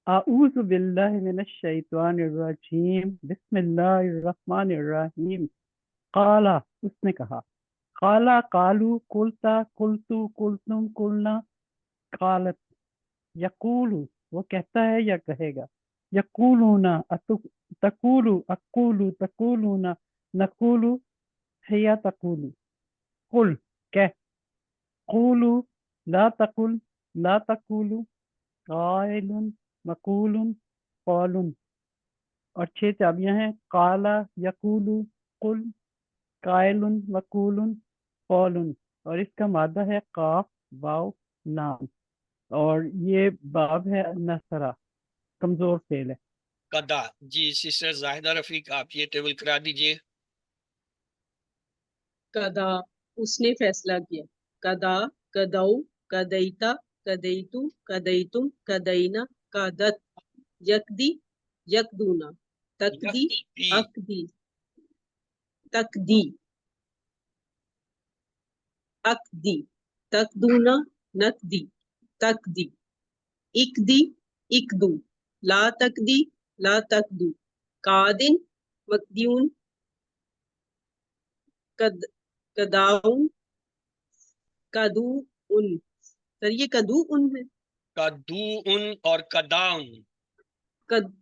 اعوذ باللہ من الشیطان الرجیم، بسم اللہ الرحمن الرحیم. قالا، اس نے کہا. قالا قالو، قلتا قلتو قلتم قلنا، قالت. یقولو، وہ کہتا ہے یا کہے گا. یقولونا، تقولو اقولو تقولونا، نقولو ہیا تقولو. قل، کہہ. قولو، لا تقل لا تقولو. قائل، مقول، قول. اور 6 چابیاں ہیں. قالا، یقولو، قل، قائل، مقول، قول. اور اس کا مادہ ہے قاف واو لام، اور یہ باب ہے نصرہ، کمزور فعل ہے. قدا. جی سسٹر زاہدہ رفیق آپ یہ ٹیبل کرا دیجئے. کدا، اس نے فیصلہ کیا. کدا، کدو، کدیتا، کدیتو، کدیتم، کدینا، کادت. یکدی، یکدونا، تکدی، یکتی، اکدی، تکدی، اکدی، تکدونا، نکدی، تکدی. اکدی، اکدو، لا تکدی، لا تکدو. کادن، مکدیون، کداؤن، کدو ان. سر یہ کدو ان ہے. کدو ان اور کداؤن.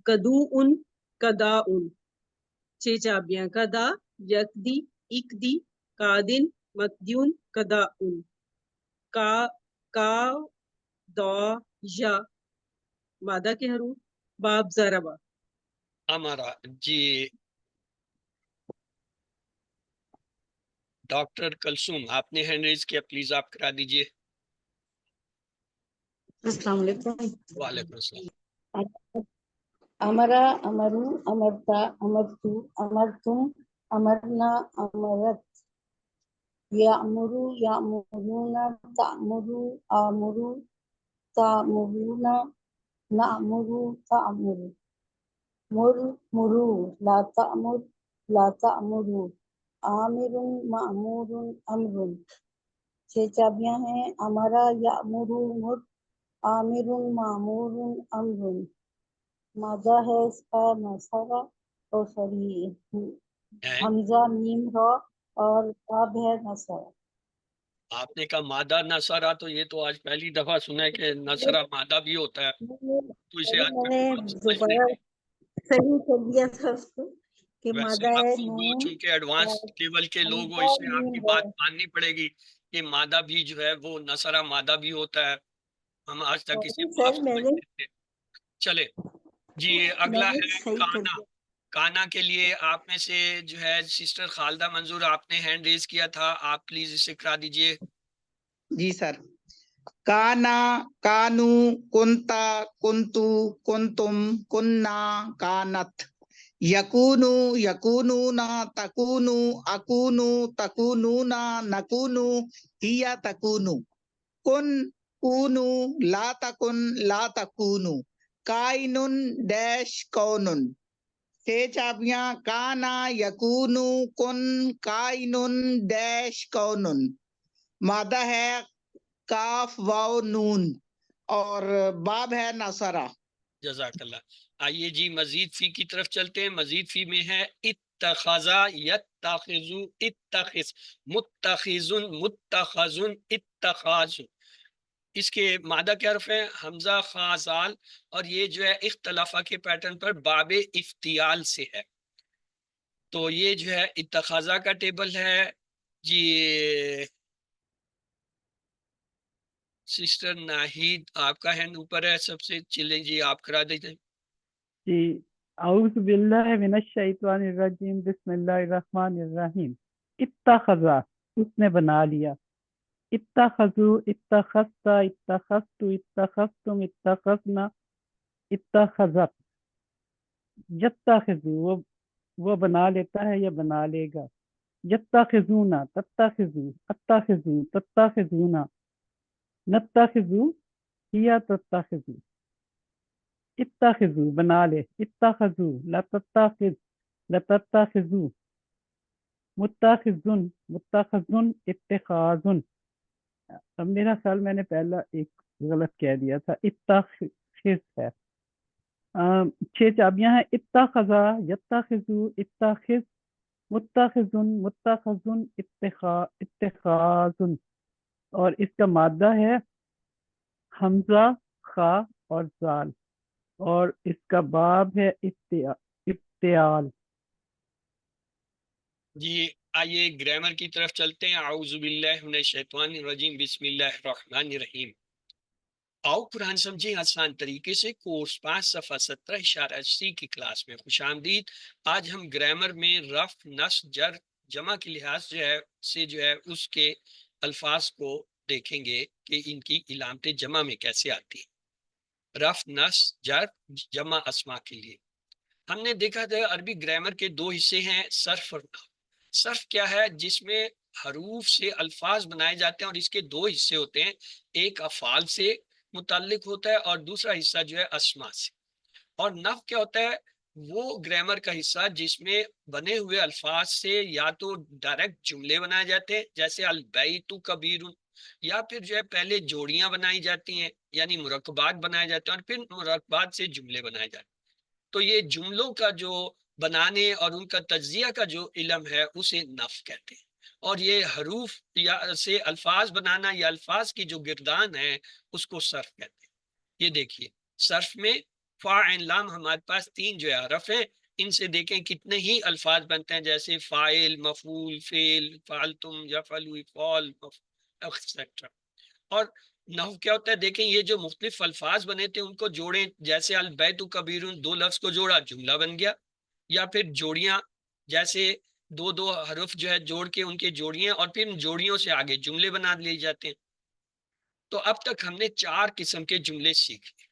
کدو ان، کدا ان. 6 چابیاں. کدا، یکدی، اکدی، کادن، مکدیون، کدا ان. کا دا یا مادہ کے حروف. باب ضربہ. ہمارا جی ڈاکٹر کلثوم آپ نے ہینڈ ریز کیا، پلیز آپ کرا دیجئے. السلام علیکم. وعلیکم السلام. امرا، امرو، امرتا، امرتو، امرتم، امرنا، امرت. یامرو، یامرون، تامرو، آمرو، تامرون، نامرو، تامرو. مر، مرو، لا تامر، لا تامرو. آمر، معمور، امر. 6 چابیاں ہیں. امرا، یامرو، مر، آمر، معمور، امر. مادہ ہے اس کا نصرہ، اور حمزہ میم را، اور باب ہے نصرہ. آپ نے کہا مادہ نصرہ، تو یہ تو آج پہلی دفعہ سنا ہے کہ نصرہ مادہ بھی ہوتا ہے. تو اسے آج میں تک نے تو آپ سمجھتے دوبارہ ہیں. صحیح کر دیا تھا اس کو کہ ویسے مادہ آپ ہے لوگ وہ نون چونکہ ایڈوانس اور لیول کے لوگ ہو، حمزہ اس سے آپ میم کی را. بات ماننی پڑے گی کہ مادہ بھی جو ہے وہ نصرہ مادہ بھی ہوتا ہے. ہم آج تک اسے سر معاف میں نے سمجھتے تھے. چلے جی اگلا ہے صحیح کر کانا. دیا. کانا کے لیے آپ میں سے جو ہے سسٹر خالدہ منظور آپ نے ہینڈ ریز کیا تھا، آپ پلیز اسے کرا دیجئے. جی سر. کانا، کانو، کنتا، کنتو، کنتم، کننا، کانت. یکونو، یکونونا، تکونو، اکونو، تکونونا، نکونو، ہیا تکونو. کن، کونو، لا تکن، لا تکونو. کائنن ڈیش کونن. 6 چابیاں. کانا، یکونو، کن، کائنن ڈیش کونن. مادہ ہے کاف واو نون، اور باب ہے نصرہ. جزاک اللہ. آئیے جی مزید فی کی طرف چلتے ہیں. مزید فی میں ہے اتخذا، یتخذو، اتخذ، متخذن، متخذن، اتخاذ. اس کے مادہ کے حرف ہیں حمزہ، خا، زال، اور یہ جو ہے اختلافہ کے پیٹرن پر باب افتیال سے ہے. تو یہ جو ہے اتخاذہ کا ٹیبل ہے. جی سسٹر ناہید آپ کا ہینڈ اوپر ہے سب سے، چلیں جی آپ کرا دیتے. جی اعوذ باللہ من الشیطان الرجیم، بسم اللہ الرحمن الرحیم. اتخذا، اس نے بنا لیا. اتخذو، اتخذتا، اتخذتو، اتخذتم، اتخذنا، اتخذت، یتخذو وہ بنا لیتا ہے یا بنا لے گا، یتخذونا تتخذو، اتخذو تتخذونا، نتخذو یا تتخذو، اتخذو بنا لے، اتخذو لتتخذ، لتتخذو، متخذن، متخذن اتخاذن، اب میرا خیال میں نے پہلا ایک غلط کہہ دیا تھا، اتخذ ہے، 6 چابیاں ہیں، اتخذا، یتخذو، اتخذ، متخذن، متخذن، اتخاذن، اور اس کا مادہ ہے حمزہ، خا اور زال، اور اس کا باب ہے افتعال۔ جی آئیے گرامر کی طرف چلتے ہیں۔ اعوذ باللہ من الشیطان الرجیم، بسم اللہ الرحمن الرحیم۔ آؤ قرآن سمجھیں آسان طریقے سے، کورس 5 صفحہ 17 کی کلاس میں خوش آمدید۔ آج ہم گرامر میں رفع، نصب، جر، جمع کے لحاظ جو ہے اس کے الفاظ کو دیکھیں گے کہ ان کی علامت جمع میں کیسے آتی ہے۔ رفع، نصب، جر، جمع اسما کے لیے ہم نے دیکھا تھا عربی گرامر کے 2 حصے ہیں، صرف اور نحو۔ صرف کیا ہے؟ جس میں حروف سے الفاظ بنائے جاتے ہیں، اور اس کے 2 حصے ہوتے ہیں، ایک افعال سے متعلق ہوتا ہے اور دوسرا حصہ جو ہے اسما سے۔ اور نحو کیا ہوتا ہے؟ وہ گرامر کا حصہ جس میں بنے ہوئے الفاظ سے یا تو ڈائریکٹ جملے بنائے جاتے ہیں، جیسے البیت کبیر، یا پھر جو ہے پہلے جوڑیاں بنائی جاتی ہیں، یعنی مرکبات بنائے جاتے ہیں، اور پھر مرکبات سے جملے بنائے جاتے ہیں۔ تو یہ جملوں کا جو بنانے اور ان کا تجزیہ کا جو علم ہے اسے نحو کہتے ہیں، اور یہ حروف یا سے الفاظ بنانا یا الفاظ کی جو گردان ہے اس کو صرف کہتے ہیں۔ یہ دیکھیے صرف میں فا عین لام ہمارے پاس 3 جو ہے حرف ہیں، ان سے دیکھیں کتنے ہی الفاظ بنتے ہیں، جیسے فاعل، مفعول، فعل، فعلتم، یفعلوا، افعال، ایکسیٹرا۔ اور نحو کیا ہوتا ہے؟ دیکھیں یہ جو مختلف الفاظ بنے تھے ان کو جوڑیں، جیسے البیت کبیر، 2 لفظ کو جوڑا، جملہ بن گیا، یا پھر جوڑیاں، جیسے 2 حرف جو ہے جوڑ کے ان کے جوڑیاں، اور پھر جوڑیوں سے آگے جملے بنا لیے جاتے ہیں۔ تو اب تک ہم نے 4 قسم کے جملے سیکھ لیے۔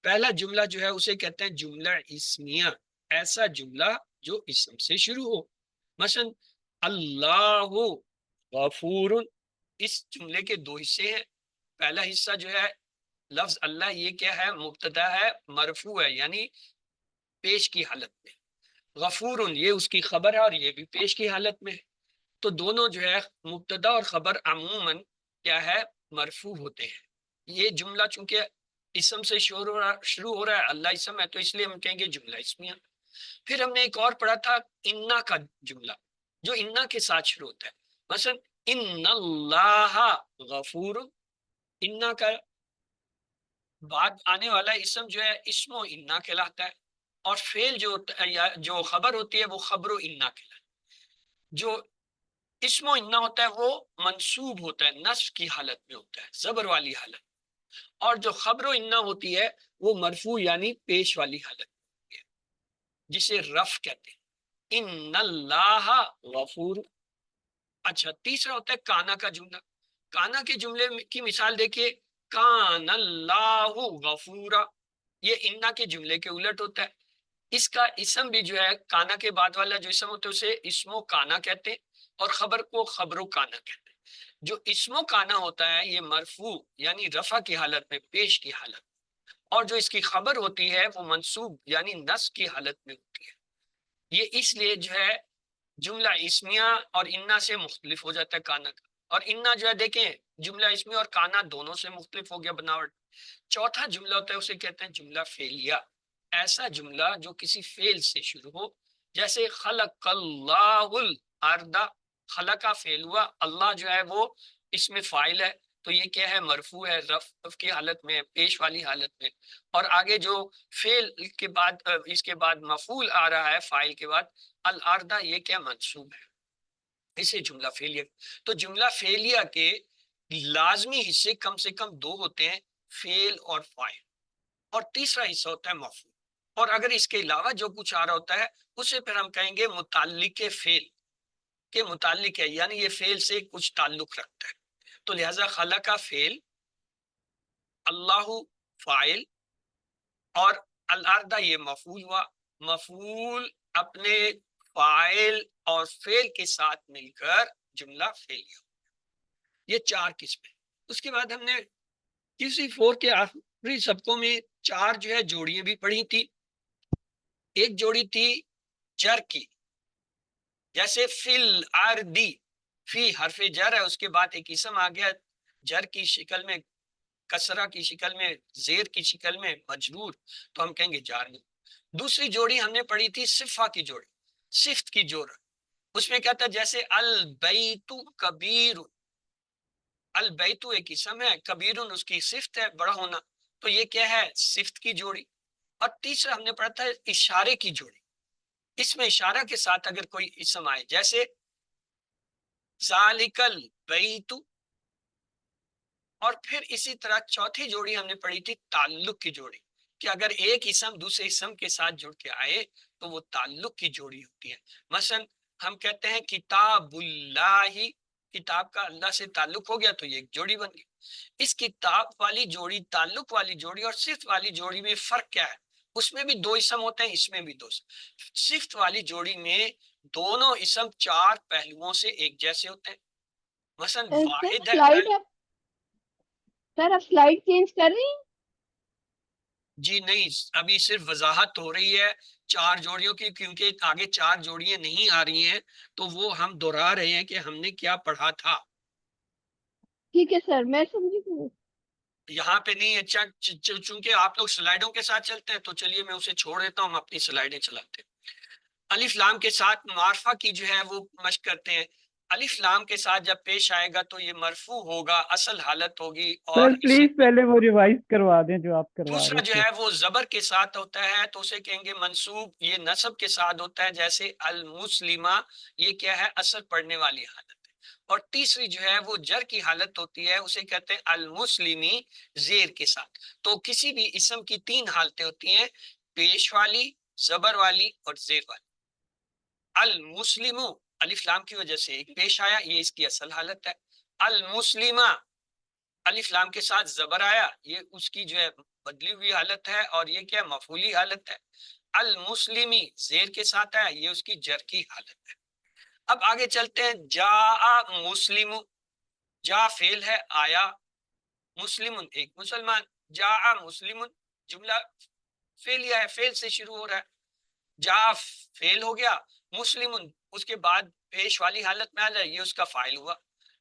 پہلا جملہ جو ہے اسے کہتے ہیں جملہ اسمیہ، ایسا جملہ جو اسم سے شروع ہو۔ مثلا اللہ غفور، اس جملے کے 2 حصے ہیں۔ پہلا حصہ جو ہے لفظ اللہ، یہ کیا ہے؟ مبتدا ہے، مرفوع ہے، یعنی پیش کی حالت میں۔ غفور یہ اس کی خبر ہے، اور یہ بھی پیش کی حالت میں ہے۔ تو دونوں جو ہے مبتدا اور خبر عموماً کیا ہے؟ مرفوع ہوتے ہیں۔ یہ جملہ چونکہ اسم سے شروع ہو رہا ہے، اللہ اسم ہے، تو اس لیے ہم کہیں گے جملہ اسمیہ۔ پھر ہم نے ایک اور پڑھا تھا انا کا جملہ، جو انا کے ساتھ شروع ہوتا ہے۔ مثلا ان اللہ غفور، انا کا بعد آنے والا اسم جو ہے اسم و انا کہلاتا ہے، اور فعل جو خبر ہوتی ہے وہ خبر و انا کہلاتا ہے۔ جو اسم و انا ہوتا ہے وہ منصوب ہوتا ہے، نصب کی حالت میں ہوتا ہے، زبر والی حالت، اور جو خبر و انا ہوتی ہے وہ مرفوع یعنی پیش والی حالت میں ہے، جسے رفع کہتے ہیں۔ ان اللہ غفور۔ اچھا تیسرا ہوتا ہے کانا کا جملہ۔ کانا کے جملے کی مثال دیکھیے، کان اللہ غفورا، یہ انا کے جملے کے الٹ ہوتا ہے۔ اس کا اسم بھی جو ہے کانا کے بعد والا جو اسم ہوتا ہے اسے اسم و کانا کہتے ہیں، اور خبر کو خبر و کانا کہتے ہیں۔ جو اسم و کانا ہوتا ہے یہ مرفوع یعنی رفع کی حالت میں، پیش کی حالت، اور جو اس کی خبر ہوتی ہے وہ منصوب یعنی نصب کی حالت میں ہوتی ہے۔ یہ اس لیے جو ہے جملہ اسمیہ اور انا سے مختلف ہو جاتا ہے کانا کا، اور انا جو ہے دیکھیں جملہ اسمیہ اور کانا دونوں سے مختلف ہو گیا بناوٹ۔ چوتھا جملہ ہوتا ہے اسے کہتے ہیں جملہ فعلیہ، ایسا جملہ جو کسی فعل سے شروع ہو، جیسے خلق اللہ الارض، خلق کا فعل ہوا، اللہ جو ہے وہ اس میں فاعل ہے، تو یہ کیا ہے؟ مرفوع ہے، رفع کی حالت میں، پیش والی حالت میں، اور آگے جو فعل کے بعد اس کے بعد مفعول آ رہا ہے فاعل کے بعد، الارض، یہ کیا؟ منصوب ہے، اسے جملہ فعلیہ۔ تو جملہ فعلیہ کے لازمی حصے کم سے کم 2 ہوتے ہیں، فعل اور فاعل، اور تیسرا حصہ ہوتا ہے مفعول، اور اگر اس کے علاوہ جو کچھ آ رہا ہوتا ہے اسے پھر ہم کہیں گے متعلق فعل کے متعلق ہے، یعنی یہ فعل سے کچھ تعلق رکھتا ہے۔ تو لہذا خلق کا فعل، اللہ فاعل، اور الارض یہ مفعول ہوا، مفعول اپنے فاعل اور فعل کے ساتھ مل کر جملہ فعلیہ، یہ 4 قسمیں۔ اس کے بعد ہم نے QC4 کے آخری سبقوں میں 4 جو ہے جوڑیاں بھی پڑھی تھی۔ ایک جوڑی تھی جر کی، جیسے فل اردی، فی حرف جر ہے، اس کے بعد ایک اسم آ گیا جر کی شکل میں، کسرہ کی شکل میں، زیر کی شکل میں، مجرور، تو ہم کہیں گے جار میں۔ دوسری جوڑی ہم نے پڑھی تھی صفہ کی جوڑی، صفت کی جوڑ، اس میں کہتا ہے جیسے البیت کبیر، البیت ایک اسم ہے، کبیر اس کی صفت ہے بڑا ہونا، تو یہ کیا ہے؟ صفت کی جوڑی۔ اور تیسرا ہم نے پڑھا تھا اشارے کی جوڑی، اس میں اشارہ کے ساتھ اگر کوئی اسم آئے، جیسے ذالک البیت، اور پھر اسی طرح چوتھی جوڑی ہم نے پڑھی تھی تعلق کی جوڑی، کہ اگر ایک اسم دوسرے اسم کے ساتھ جڑ کے آئے تو وہ تعلق کی جوڑی ہوتی ہے۔ مثلا ہم کہتے ہیں کتاب اللہ، کتاب کا اللہ سے تعلق ہو گیا تو یہ ایک جوڑی بن گئی۔ اس کتاب والی جوڑی، تعلق والی جوڑی اور صفت والی جوڑی میں فرق کیا ہے؟ اس میں بھی 2 اسم ہوتے ہیں، اس میں بھی 2 اسم۔ صفت والی جوڑی میں دونوں اسم 4 پہلوؤں سے ایک جیسے ہوتے ہیں، مثلا واحد ہے سر آپ سلائیڈ چینج کر رہی ہیں؟ جی نہیں، ابھی صرف وضاحت ہو رہی ہے 4 جوڑیوں کی، کیونکہ آگے 4 جوڑیاں نہیں آ رہی ہیں تو وہ ہم دہرا رہے ہیں کہ ہم نے کیا پڑھا تھا۔ ٹھیک ہے سر، میں سمجھی ہوں۔ یہاں پہ نہیں ہے، چونکہ آپ لوگ سلائیڈوں کے ساتھ چلتے ہیں تو چلیے میں اسے چھوڑ دیتا ہوں، ہم اپنی سلائیڈیں چلاتے ہیں۔ الف لام کے ساتھ معرفہ کی جو ہے وہ مشق کرتے ہیں۔ الف لام کے ساتھ جب پیش آئے گا تو یہ مرفوع ہوگا، اصل حالت ہوگی، اور سر پلیز پہلے وہ ریوائز کروا دیں جو آپ کروا دوسرا رہے جو تھے۔ ہے وہ زبر کے ساتھ ہوتا ہے تو اسے کہیں گے منصوب، یہ نصب کے ساتھ ہوتا ہے، جیسے المسلمہ، یہ کیا ہے؟ اثر پڑنے والی حالت ہے۔ اور تیسری جو ہے وہ جر کی حالت ہوتی ہے، اسے کہتے ہیں المسلمی، زیر کے ساتھ۔ تو کسی بھی اسم کی 3 حالتیں ہوتی ہیں، پیش والی، زبر والی اور زیر والی۔ المسلم الف لام کی وجہ سے ایک پیش آیا، یہ اس کی اصل حالت ہے۔ المسلمہ الف لام کے ساتھ زبر آیا، یہ اس کی جو ہے بدلی ہوئی حالت ہے، اور یہ کیا مفعولی حالت ہے۔ المسلمی زیر کے ساتھ آیا، یہ اس کی جر کی حالت ہے۔ اب آگے چلتے ہیں، جاء مسلم، جا فعل ہے، آیا، مسلم ایک مسلمان، جاء مسلم جملہ فعلیہ ہے، فعل سے شروع ہو رہا ہے، جا فعل ہو گیا، مسلم اس کے بعد پیش والی حالت میں آ جائے، یہ اس کا فاعل ہوا۔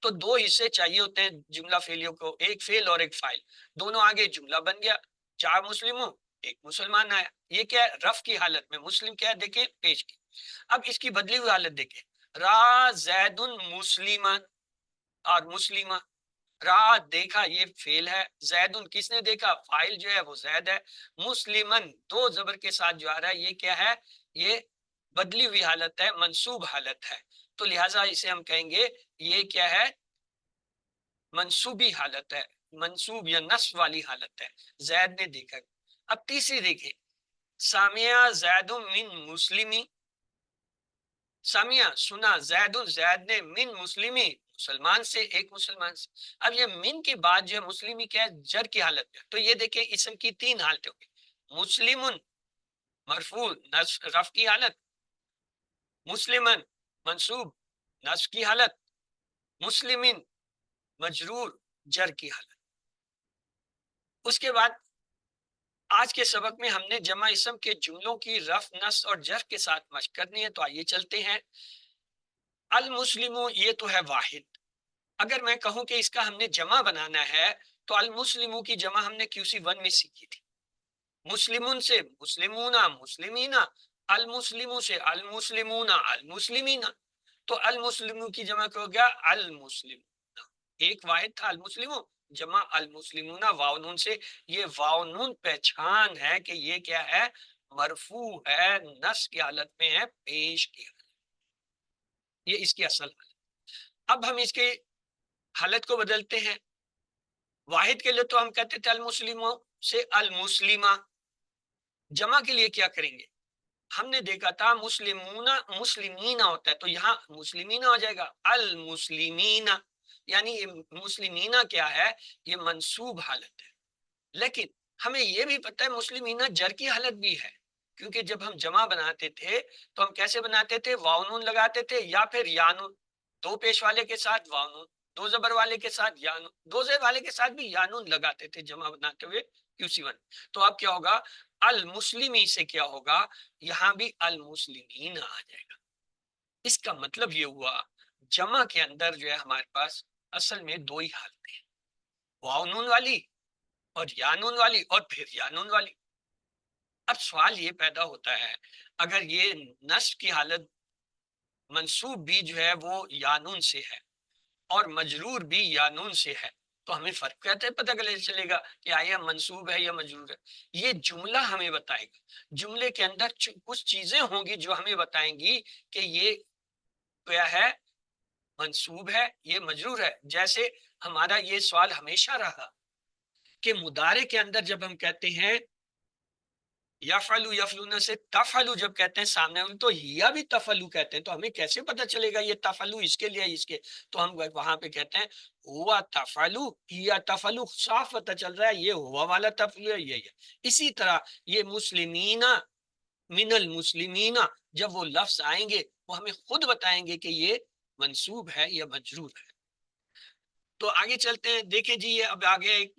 تو 2 حصے چاہیے ہوتے ہیں جملہ فعلیوں کو، ایک فعل اور ایک فاعل، دونوں آگے جملہ بن گیا، جا مسلم، ایک مسلمان آیا، یہ کیا ہے؟ رفع کی حالت میں، مسلم کیا ہے؟ دیکھیں پیش کی۔ اب اس کی بدلی ہوئی حالت دیکھیں، را زید مسلمان اور مسلمہ، را دیکھا یہ فعل ہے، زید کس نے دیکھا؟ فاعل جو ہے وہ زید ہے، مسلمن 2 زبر کے ساتھ جو آ رہا ہے یہ کیا ہے؟ یہ بدلی ہوئی حالت ہے، منصوب حالت ہے، تو لہٰذا اسے ہم کہیں گے یہ کیا ہے؟ منصوبی حالت ہے، منصوب یا نصب والی حالت ہے، زید نے دیکھا۔ اب تیسری دیکھیں، سامعہ زید من مسلمی، سامعہ سنا، زید زید نے، من مسلمی مسلمان سے، ایک مسلمان سے۔ اب یہ من کے بعد جو ہے مسلمی کیا ہے؟ جر کی حالت ہے، تو یہ دیکھیں اسم کی 3 حالتیں ہوگی، مسلمن مرفوع رفع کی حالت، مسلمن منصوب نصب کی حالت، مسلمین مجرور جر کی حالت۔ اس کے بعد آج کے سبق میں ہم نے جمع اسم کے جملوں کی رفع، نصب اور جر کے ساتھ مشق کرنی ہے، تو آئیے چلتے ہیں۔ المسلم یہ تو ہے واحد، اگر میں کہوں کہ اس کا ہم نے جمع بنانا ہے تو المسلم کی جمع ہم نے QC1 میں سیکھی تھی، مسلمون سے مسلمون، مسلمین، المسلم سے المسلمون، المسلمین، تو المسلم کی جمع کیا ہو گیا؟ المسلم، ایک واحد تھا المسلم، جمع المسلمون واو نون سے، یہ واو نون پہچان ہے کہ یہ کیا ہے؟ مرفوع ہے، نصب کی حالت میں ہے، پیش کی حالت، یہ اس کی اصل حالت۔ اب ہم اس کے حالت کو بدلتے ہیں، واحد کے لیے تو ہم کہتے تھے المسلموں سے المسلمہ، جمع کے لیے کیا کریں گے؟ ہم نے دیکھا تھا مسلمون مسلمین ہوتا ہے، تو یہاں مسلمین ہو جائے گا، المسلمین، یعنی یہ مسلمین کیا ہے؟ یہ منصوب حالت ہے، لیکن ہمیں یہ بھی پتہ ہے مسلمینہ جر کی حالت بھی ہے، کیونکہ جب ہم جمع بناتے تھے تو ہم کیسے بناتے تھے؟ واو نون لگاتے تھے یا پھر یا نون، دو پیش والے کے ساتھ واو نون، دو زبر والے کے ساتھ یا نون، دو زبر والے کے ساتھ بھی یا نون لگاتے تھے جمع بناتے ہوئے QC1۔ تو اب کیا ہوگا؟ المسلمی سے کیا ہوگا؟ یہاں بھی المسلمین آ جائے گا۔ اس کا مطلب یہ ہوا جمع کے اندر جو ہے ہمارے پاس اصل میں دو ہی حالتیں ہیں، واو نون والی اور یا نون والی اور پھر یا نون والی۔ اب سوال یہ پیدا ہوتا ہے، اگر یہ نصب کی حالت منصوب بھی جو ہے وہ یا نون سے ہے اور مجرور بھی یا نون سے ہے، تو ہمیں فرق کیسے پتہ چلے گا کہ آیا منصوب ہے یا مجرور ہے؟ یہ جملہ ہمیں بتائے گا۔ جملے کے اندر کچھ چیزیں ہوں گی جو ہمیں بتائیں گی کہ یہ کیا ہے، منصوب ہے، یہ مجرور ہے۔ جیسے ہمارا یہ سوال ہمیشہ رہا کہ مضارع کے اندر جب ہم کہتے ہیں یفعلو یفعلون سے تفعلو جب کہتے ہیں سامنے تو یا بھی تفعلو کہتے ہیں، تو ہمیں کیسے پتہ چلے گا یہ تفعلو اس کے لیے اس کے؟ تو ہم وہاں پہ کہتے ہیں ہوا تفعلو یا تفعلو، صاف پتہ چل رہا ہے یہ ہوا والا تفعلو ہے، یہ۔ اسی طرح یہ مسلمین من المسلمین، جب وہ لفظ آئیں گے وہ ہمیں خود بتائیں گے کہ یہ منصوب ہے یا مجرور ہے۔ تو آگے چلتے ہیں، دیکھیں جی یہ اب آگے ایک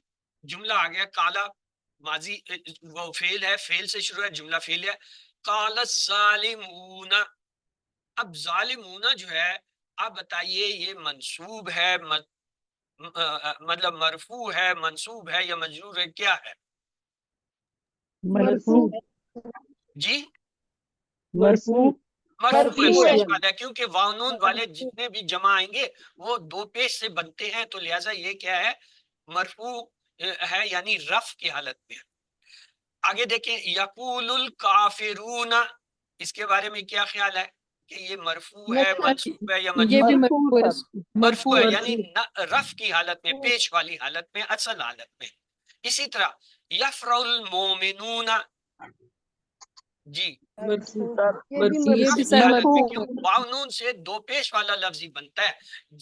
جملہ آ گیا، کالا ماضی وہ فعل ہے، فعل سے شروع ہے، جملہ فعل ہے۔ قال الظالمون، اب ظالمون جو ہے آپ بتائیے یہ منصوب ہے مطلب مرفوع ہے، منصوب ہے یا مجرور ہے، کیا ہے؟ مرفوع جی مرفوع مرفوع ہے، مرفوع ہے۔ صحیح بات ہے، کیونکہ واو نون والے جتنے بھی جمع آئیں گے وہ دو پیش سے بنتے ہیں، تو لہٰذا یہ کیا ہے؟ مرفوع ہے، یعنی رفع کی حالت میں۔ آگے دیکھیں یقول الکافرون، اس کے بارے میں کیا خیال ہے کہ یہ مرفوع ہے، منصوب ہے یا یہ بھی مجرور ہے؟ مرفوع ہے، مرفوع ہے، یعنی مرفوع۔ رفع کی حالت میں، پیش والی حالت میں، اصل حالت میں۔ اسی طرح یفرح المومنون، جی مرفوع یہ بھی مرفوع، یہ بھی رفع کی سر حالت میں، مرفوع کیوں؟ واو نون سے دو پیش والا لفظ ہی بنتا ہے،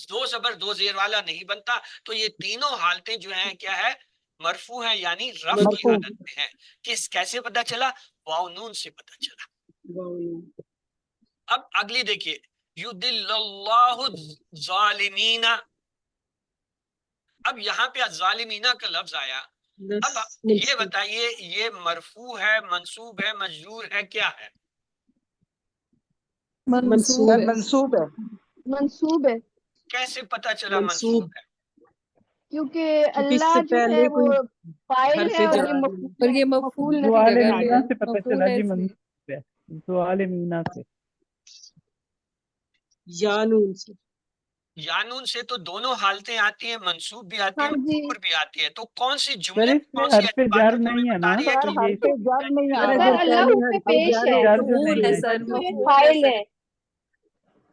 دو زبر دو زیر والا نہیں بنتا۔ تو یہ تینوں حالتیں جو ہیں کیا ہے؟ مرفوع ہیں، یعنی رفع کی مرفوع۔ حالت میں ہے۔ کیسے پتہ چلا؟ واو نون سے پتہ چلا۔ اب اگلی دیکھیے یضل اللہ الظالمین، اب یہاں پہ الظالمین کا لفظ آیا، اب یہ بتائیے یہ مرفوع ہے، منصوب ہے، مجرور ہے، کیا ہے؟ منصوب ہے، منصوب ہے۔ منصوب ہے، کیسے پتہ چلا منصوب، منصوب ہے؟ کیونکہ کیونکہ اس اللہ سے جو ہے پہلے وہ کوئی فاعل حرف ہے اور جر یہ مفعول نہیں۔ ہے، اور یہ مفعول مفعول کی جگہ ظالمینا پہ سے پتہ مفعول چلا ہے جی اس لیے۔ منصوب ہے، ظالمینا سے۔ یا نون سے، یا نون سے تو دونوں حالتیں آتی ہیں، منصوب بھی آتی ہے، ہاں جی، مجرور بھی آتی ہے۔ تو کون سی سر جملے اس کون میں سی حرف ایسی جر باتیں جو ہمیں نہیں ہے بتا نا، رہی ہے سر کہ حرف جر نہیں آ سر رہا اگر سر ہے۔ اللہ پہلے اس پہ حرف پیش جر ہے، جر جو مفعول نہیں ہے ہے، سر، جو ہے مفعول ہے فاعل سر، ہے،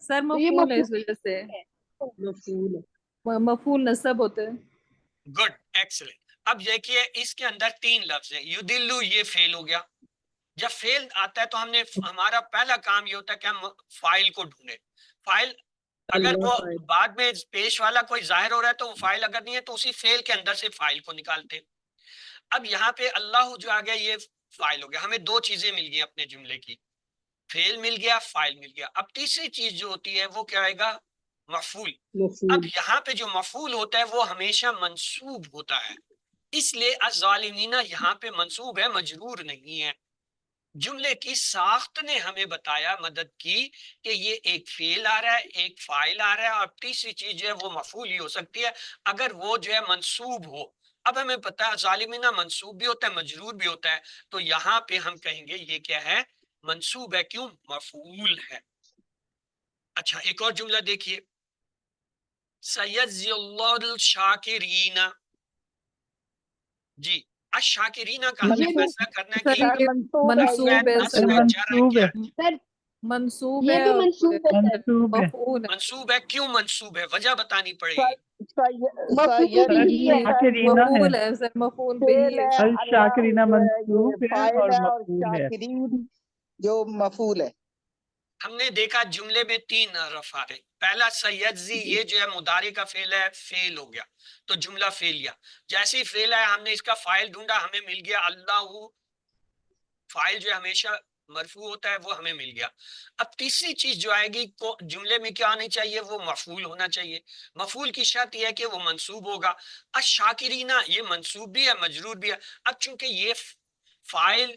سر تو یہ مفعول ہے اس مفعول وجہ سے، ہے۔ مفعول ہے، مفعول نصب ہوتا ہے۔ Good, excellent. اب دیکھیے اس کے اندر تین لفظ ہیں، یدلو یہ فعل ہو گیا۔ جب فعل آتا ہے تو ہمارا پہلا کام یہ ہوتا ہے کہ ہم فاعل کو ڈھونڈیں۔ فاعل اگر اللہ وہ فاعل، بعد میں پیش والا کوئی ظاہر ہو رہا ہے تو وہ فاعل اگر نہیں ہے تو اسی فعل کے اندر سے فاعل کو نکالتے ہیں۔ اب یہاں پہ اللہ جو آ گیا یہ فاعل ہو گیا، ہمیں دو چیزیں مل گئی اپنے جملے کی، فعل مل گیا، فاعل مل گیا۔ اب تیسری چیز جو ہوتی ہے وہ کیا آئے گا؟ مفعول۔ اب مفعول، یہاں پہ جو مفعول ہوتا ہے وہ ہمیشہ منصوب ہوتا ہے، اس لیے الظالمین یہاں پہ منصوب ہے، مجرور نہیں ہے۔ جملے کی ساخت نے ہمیں بتایا، مدد کی کہ یہ ایک فعل آ رہا ہے، ایک فاعل آ رہا ہے، اور تیسری چیز جو ہے وہ مفعول ہی ہو سکتی ہے اگر وہ جو ہے منصوب ہو۔ اب ہمیں پتا ہے ظالمین منصوب بھی ہوتا ہے، مجرور بھی ہوتا ہے، تو یہاں پہ ہم کہیں گے یہ کیا ہے؟ منصوب ہے، کیوں؟ مفعول ہے۔ اچھا ایک اور جملہ دیکھیے، سیجزی اللہ الشاکرین، جی الشاکرین کا ہم نے یہ بھی فیصلہ کرنا ہے سر کہ یہ منصوب ہے، منصوب ہے، نصب سر ہے، جر ہے، منصوب کیا ہے، ہے؟ سر منصوب یہ ہے بھی اور منصوب ہے، سر منصوب ہے۔ مفعول ہے، منصوب ہے، کیوں منصوب ہے؟ وجہ بتانی پڑے گی۔ مفعول سر بھی ہے، شاکرینہ ہے، مفعول ہے سر، مفعول بھی فعل ہے۔ ہے، اللہ الشاکرینہ جو ہے یہ منصوب ہے فاعل اور ہے، اور مفعول ہے۔ شاکرین جو مفعول ہے۔ ہم نے دیکھا جملے میں تین حرف آ رہے، پہلا سیجزی یہ جو ہے مضارع کا فعل ہے، فعل ہو گیا تو جملہ فعلیہ. جیسے ہی فعل ہے ہم نے اس کا فاعل ڈھونڈا، ہمیں مل گیا اللہ. فاعل جو ہمیشہ مرفوع ہوتا ہے وہ ہمیں مل گیا. اب تیسری چیز جو آئے گی جملے میں کیا آنی چاہیے؟ وہ مفعول ہونا چاہیے. مفعول کی شرط یہ ہے کہ وہ منصوب ہوگا. الشاکرین یہ منصوب بھی ہے مجرور بھی ہے. اب چونکہ یہ فاعل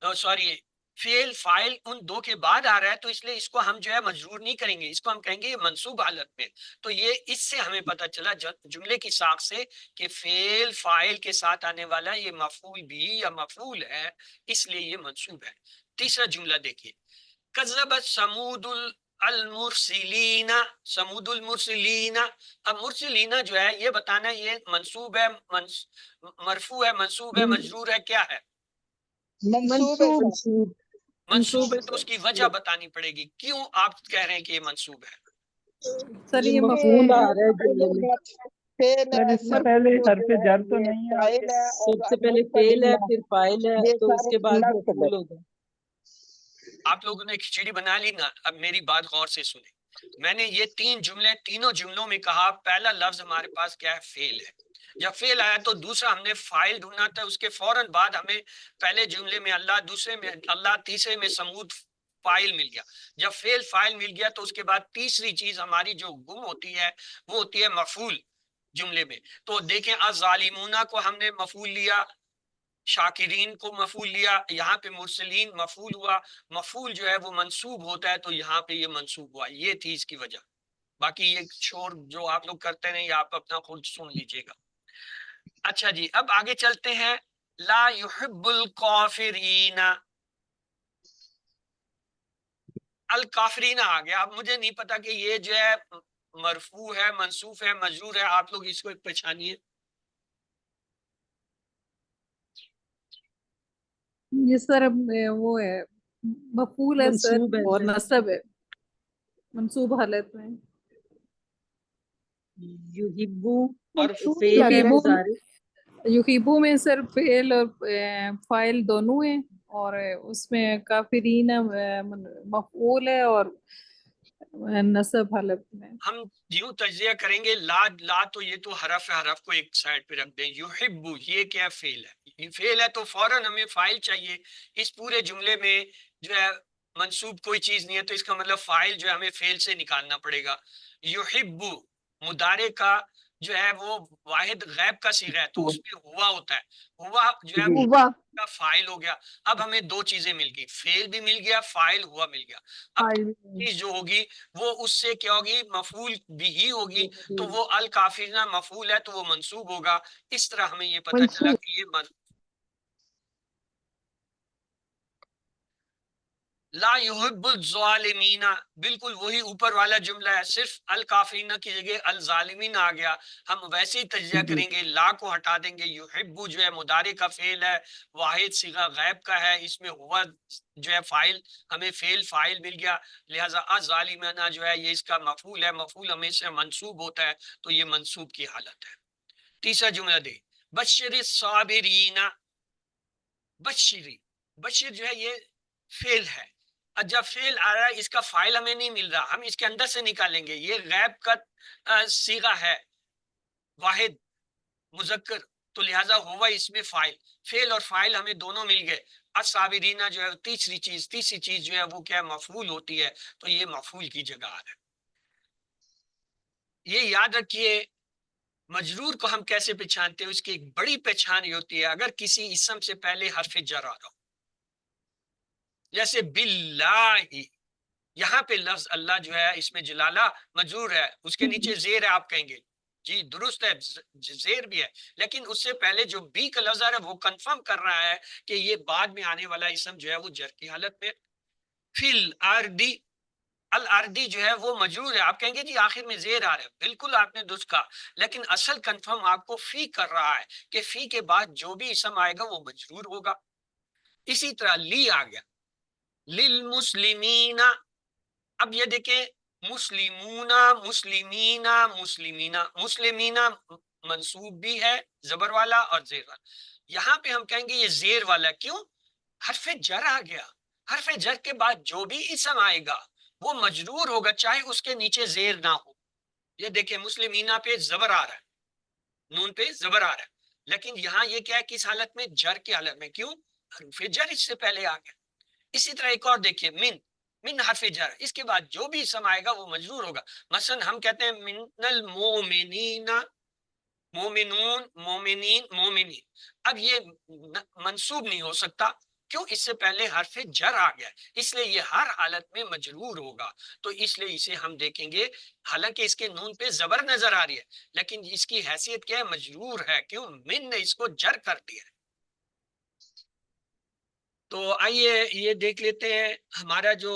سوری فعل فاعل ان دو کے بعد آ رہا ہے تو اس لیے اس کو ہم جو ہے مجرور نہیں کریں گے، اس کو ہم کہیں گے یہ منصوب حالت میں. تو یہ اس سے ہمیں پتہ چلا جملے کی ساخت سے کہ فعل فاعل کے ساتھ آنے والا یہ مفعول بھی یا مفعول ہے، اس لیے یہ منصوب ہے. تیسرا جملہ دیکھیے، کذبت ثمود المرسلین. سمود المرسلین، اب مرسلین جو ہے یہ بتانا یہ منصوب ہے مرفوع ہے منصوب ہے مجرور ہے کیا ہے؟ منصوب ہے سر. منصوب منصوب ہے. تو سر. اس کی وجہ بتانی پڑے گی کیوں آپ کہہ رہے ہیں کہ یہ منصوب ہے. سر یہ یہ مفعول آ مفعول رہا ہے جملے میں. فعل سر ہے اس سے سر، پہلے جو حرف ہے جر تو یہ نہیں ہے آپ فاعل کے؟ ہے اور سب سے پہلے فعل ہے، المرسلین پھر فاعل ہے، یہ تو اس سارے کے بعد نصب ہے. مفعول ہوگا. آپ لوگوں نے کھچڑی بنا لی نا. اب میری بات غور سے سنیں. میں نے یہ تینوں جملوں میں کہا پہلا لفظ ہمارے پاس کیا ہے؟ فعل ہے. جب فعل آیا تو دوسرا ہم نے فاعل ڈھونڈنا تھا، اس کے فوراً بعد ہمیں پہلے جملے میں اللہ، دوسرے میں اللہ، تیسرے میں سمود فاعل مل گیا. جب فعل فاعل مل گیا تو اس کے بعد تیسری چیز ہماری جو گم ہوتی ہے وہ ہوتی ہے مفعول جملے میں. تو دیکھیں الظالمون کو ہم نے مفعول لیا، شاکرین کو مفعول لیا، یہاں پہ مرسلین مفعول ہوا. مفعول جو ہے وہ منصوب ہوتا ہے تو یہاں پہ یہ منصوب ہوا. یہ تھی اس کی وجہ. باقی یہ شور جو آپ لوگ کرتے ہیں یہ آپ اپنا خود سن لیجئے گا. اچھا جی، اب آگے چلتے ہیں. لا يحب الکافرین. الکافرین آ گیا. اب مجھے نہیں پتا کہ یہ جو ہے مرفوع ہے منصوب ہے مجرور ہے، آپ لوگ اس کو پہچانیے. یہ سر وہ ہے مفعول ہے سر منصوب ہے اور سر. نصب ہے منصوب حالت میں. یحبو مرفوع فعل ہے یحبو مضارع. یحبو میں سر فعل اور فاعل دونوں ہیں، اور اس میں کافرین مفعول ہے اور نصب حالت میں. ہم یوں تجزیہ کریں گے. لا تو یہ تو حرف ہے، حرف کو ایک سائڈ پہ رکھ دیں. یحبو یہ کیا فعل ہے؟ یہ فعل ہے تو فوراً ہمیں فاعل چاہیے. اس پورے جملے میں جو ہے منصوب کوئی چیز نہیں ہے تو اس کا مطلب فاعل جو ہے ہمیں فعل سے نکالنا پڑے گا. یحبو مضارع کا جو ہے وہ واحد غیب کا صیغہ ہے تو اس میں ہوا ہوتا ہے. ہوا جو ہے ہوا کا فاعل ہو گیا. اب ہمیں دو چیزیں مل گئی، فعل بھی مل گیا، فاعل ہوا مل گیا. اب چیز جو ہوگی وہ اس سے کیا ہوگی؟ مفعول بھی ہی ہوگی. تو وہ الکافرین مفعول ہے تو وہ منصوب ہوگا. اس طرح ہمیں یہ پتہ چلا منصوب. کہ یہ لا يحب الظالمین بالکل وہی اوپر والا جملہ ہے، صرف الکافرین کی جگہ الظالمین آ گیا. ہم ویسے ہی تجزیہ کریں گے، لا کو ہٹا دیں گے. یحب جو ہے مضارع کا فعل ہے، واحد صیغہ غیب کا ہے، اس میں ہوا جو ہے فاعل، ہمیں فعل فاعل مل گیا. لہٰذا الظالمین جو ہے یہ اس کا مفعول ہے. مفعول ہمیشہ منصوب ہوتا ہے تو یہ منصوب کی حالت ہے. تیسرا جملہ دے، بشر الصابرین. بشر جو ہے یہ فعل ہے. جب فعل آ رہا ہے اس کا فاعل ہمیں نہیں مل رہا، ہم اس کے اندر سے نکالیں گے. یہ غیب کا صیغہ ہے، واحد مذکر، تو لہٰذا ہوا اس میں فاعل. فعل اور فاعل ہمیں دونوں مل گئے. الصابرین جو ہے تیسری چیز جو ہے وہ کیا مفعول ہوتی ہے تو یہ مفعول کی جگہ آ رہا ہے. یہ یاد رکھیے مجرور کو ہم کیسے پہچانتے ہیں. اس کی ایک بڑی پہچان یہ ہوتی ہے اگر کسی اسم سے پہلے حرف جر آ رہا ہو، جیسے باللہ. یہاں پہ لفظ اللہ جو ہے اس میں جلالہ مجرور ہے، اس کے نیچے زیر ہے. آپ کہیں گے جی درست ہے زیر بھی ہے، لیکن اس سے پہلے جو بی کا لفظ ہے وہ کنفرم کر رہا ہے کہ یہ بعد میں آنے والا اسم جو ہے وہ جر کی حالت میں. فی الارضی، الارضی جو ہے وہ مجرور ہے. آپ کہیں گے جی آخر میں زیر آ رہا ہے، بالکل آپ نے درست کہا، لیکن اصل کنفرم آپ کو فی کر رہا ہے کہ فی کے بعد جو بھی اسم آئے گا وہ مجرور ہوگا. اسی طرح لی آ گیا، للمسلمین. اب یہ دیکھیں مسلمون مسلمین مسلمین، مسلمین منصوب بھی ہے زبر والا اور زیر والا. یہاں پہ ہم کہیں گے یہ زیر والا. کیوں؟ حرف جر آ گیا. حرف جر کے بعد جو بھی اسم آئے گا وہ مجرور ہوگا چاہے اس کے نیچے زیر نہ ہو. یہ دیکھیں مسلمینہ پہ زبر آ رہا ہے, نون پہ زبر آ رہا ہے, لیکن یہاں یہ کیا ہے کس حالت میں؟ جر کی حالت میں. کیوں؟ حرف جر اس سے پہلے آ گیا. اسی طرح ایک اور دیکھیے من حرف جر, اس کے بعد جو بھی اسم آئے گا وہ مجرور ہوگا. مثلا ہم کہتے ہیں من المومنین, مومنون, مومنین, مومنین. اب یہ منصوب نہیں ہو سکتا, کیوں؟ اس سے پہلے حرف جر آ گیا, اس لیے یہ ہر حالت میں مجرور ہوگا. تو اس لیے اسے ہم دیکھیں گے, حالانکہ اس کے نون پہ زبر نظر آ رہی ہے, لیکن اس کی حیثیت کیا ہے؟ مجرور ہے. کیوں؟ من نے اس کو جر کر دیا. تو آئیے یہ دیکھ لیتے ہیں ہمارا جو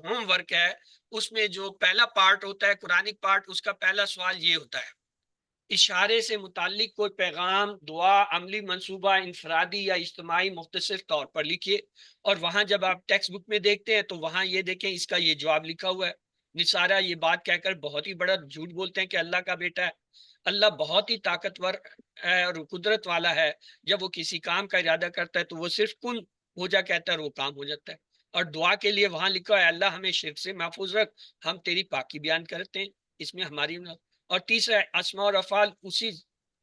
ہوم ورک ہے, اس میں جو پہلا پارٹ ہوتا ہے قرآنک پارٹ, اس کا پہلا سوال یہ ہوتا ہے, اشارے سے متعلق کوئی پیغام, دعا, عملی منصوبہ انفرادی یا اجتماعی مختصر طور پر لکھیے. اور وہاں جب آپ ٹیکسٹ بک میں دیکھتے ہیں تو وہاں یہ دیکھیں اس کا یہ جواب لکھا ہوا ہے. نثارہ یہ بات کہہ کر بہت ہی بڑا جھوٹ بولتے ہیں کہ اللہ کا بیٹا ہے. اللہ بہت ہی طاقتور اور قدرت والا ہے. جب وہ کسی کام کا ارادہ کرتا ہے تو وہ صرف کن ہو جا کہتا ہے اور وہ کام ہو جاتا ہے. اور دعا کے لیے وہاں لکھا ہے اللہ ہمیں شرک سے محفوظ رکھ, ہم تیری پاکی بیان کرتے ہیں, اس میں ہماری. اور تیسرا اسماء اور افعال اسی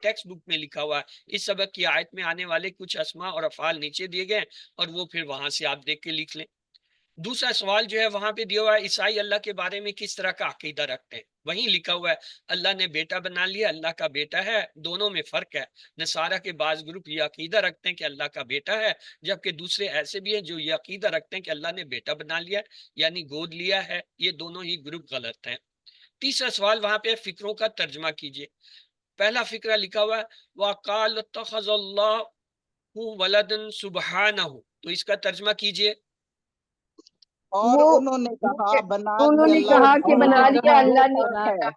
ٹیکسٹ بک میں لکھا ہوا ہے. اس سبق کی آیت میں آنے والے کچھ اسماء اور افعال نیچے دیے گئے اور وہ پھر وہاں سے آپ دیکھ کے لکھ لیں. دوسرا سوال جو ہے وہاں پہ دیا ہوا ہے عیسائی اللہ کے بارے میں کس طرح کا عقیدہ رکھتے ہیں. وہیں لکھا ہوا ہے اللہ نے بیٹا بنا لیا, اللہ کا بیٹا ہے. دونوں میں فرق ہے. نصارہ کے بعض گروپ یہ عقیدہ رکھتے ہیں کہ اللہ کا بیٹا ہے, جبکہ دوسرے ایسے بھی ہیں جو یہ عقیدہ رکھتے ہیں کہ اللہ نے بیٹا بنا لیا یعنی گود لیا ہے. یہ دونوں ہی گروپ غلط ہیں. تیسرا سوال وہاں پہ فکروں کا ترجمہ کیجئے. پہلا فکرہ لکھا ہوا ہے وَقَالَ اتَّخَذَ اللَّهُ وَلَدًا سُبْحَانَهُ, تو اس کا ترجمہ کیجئے. اور وہ انہوں نے کہا بنا انہوں نے لیا کہا اللہ کہ بنا اولاد, لیا اللہ نے, وہ پاک ہے.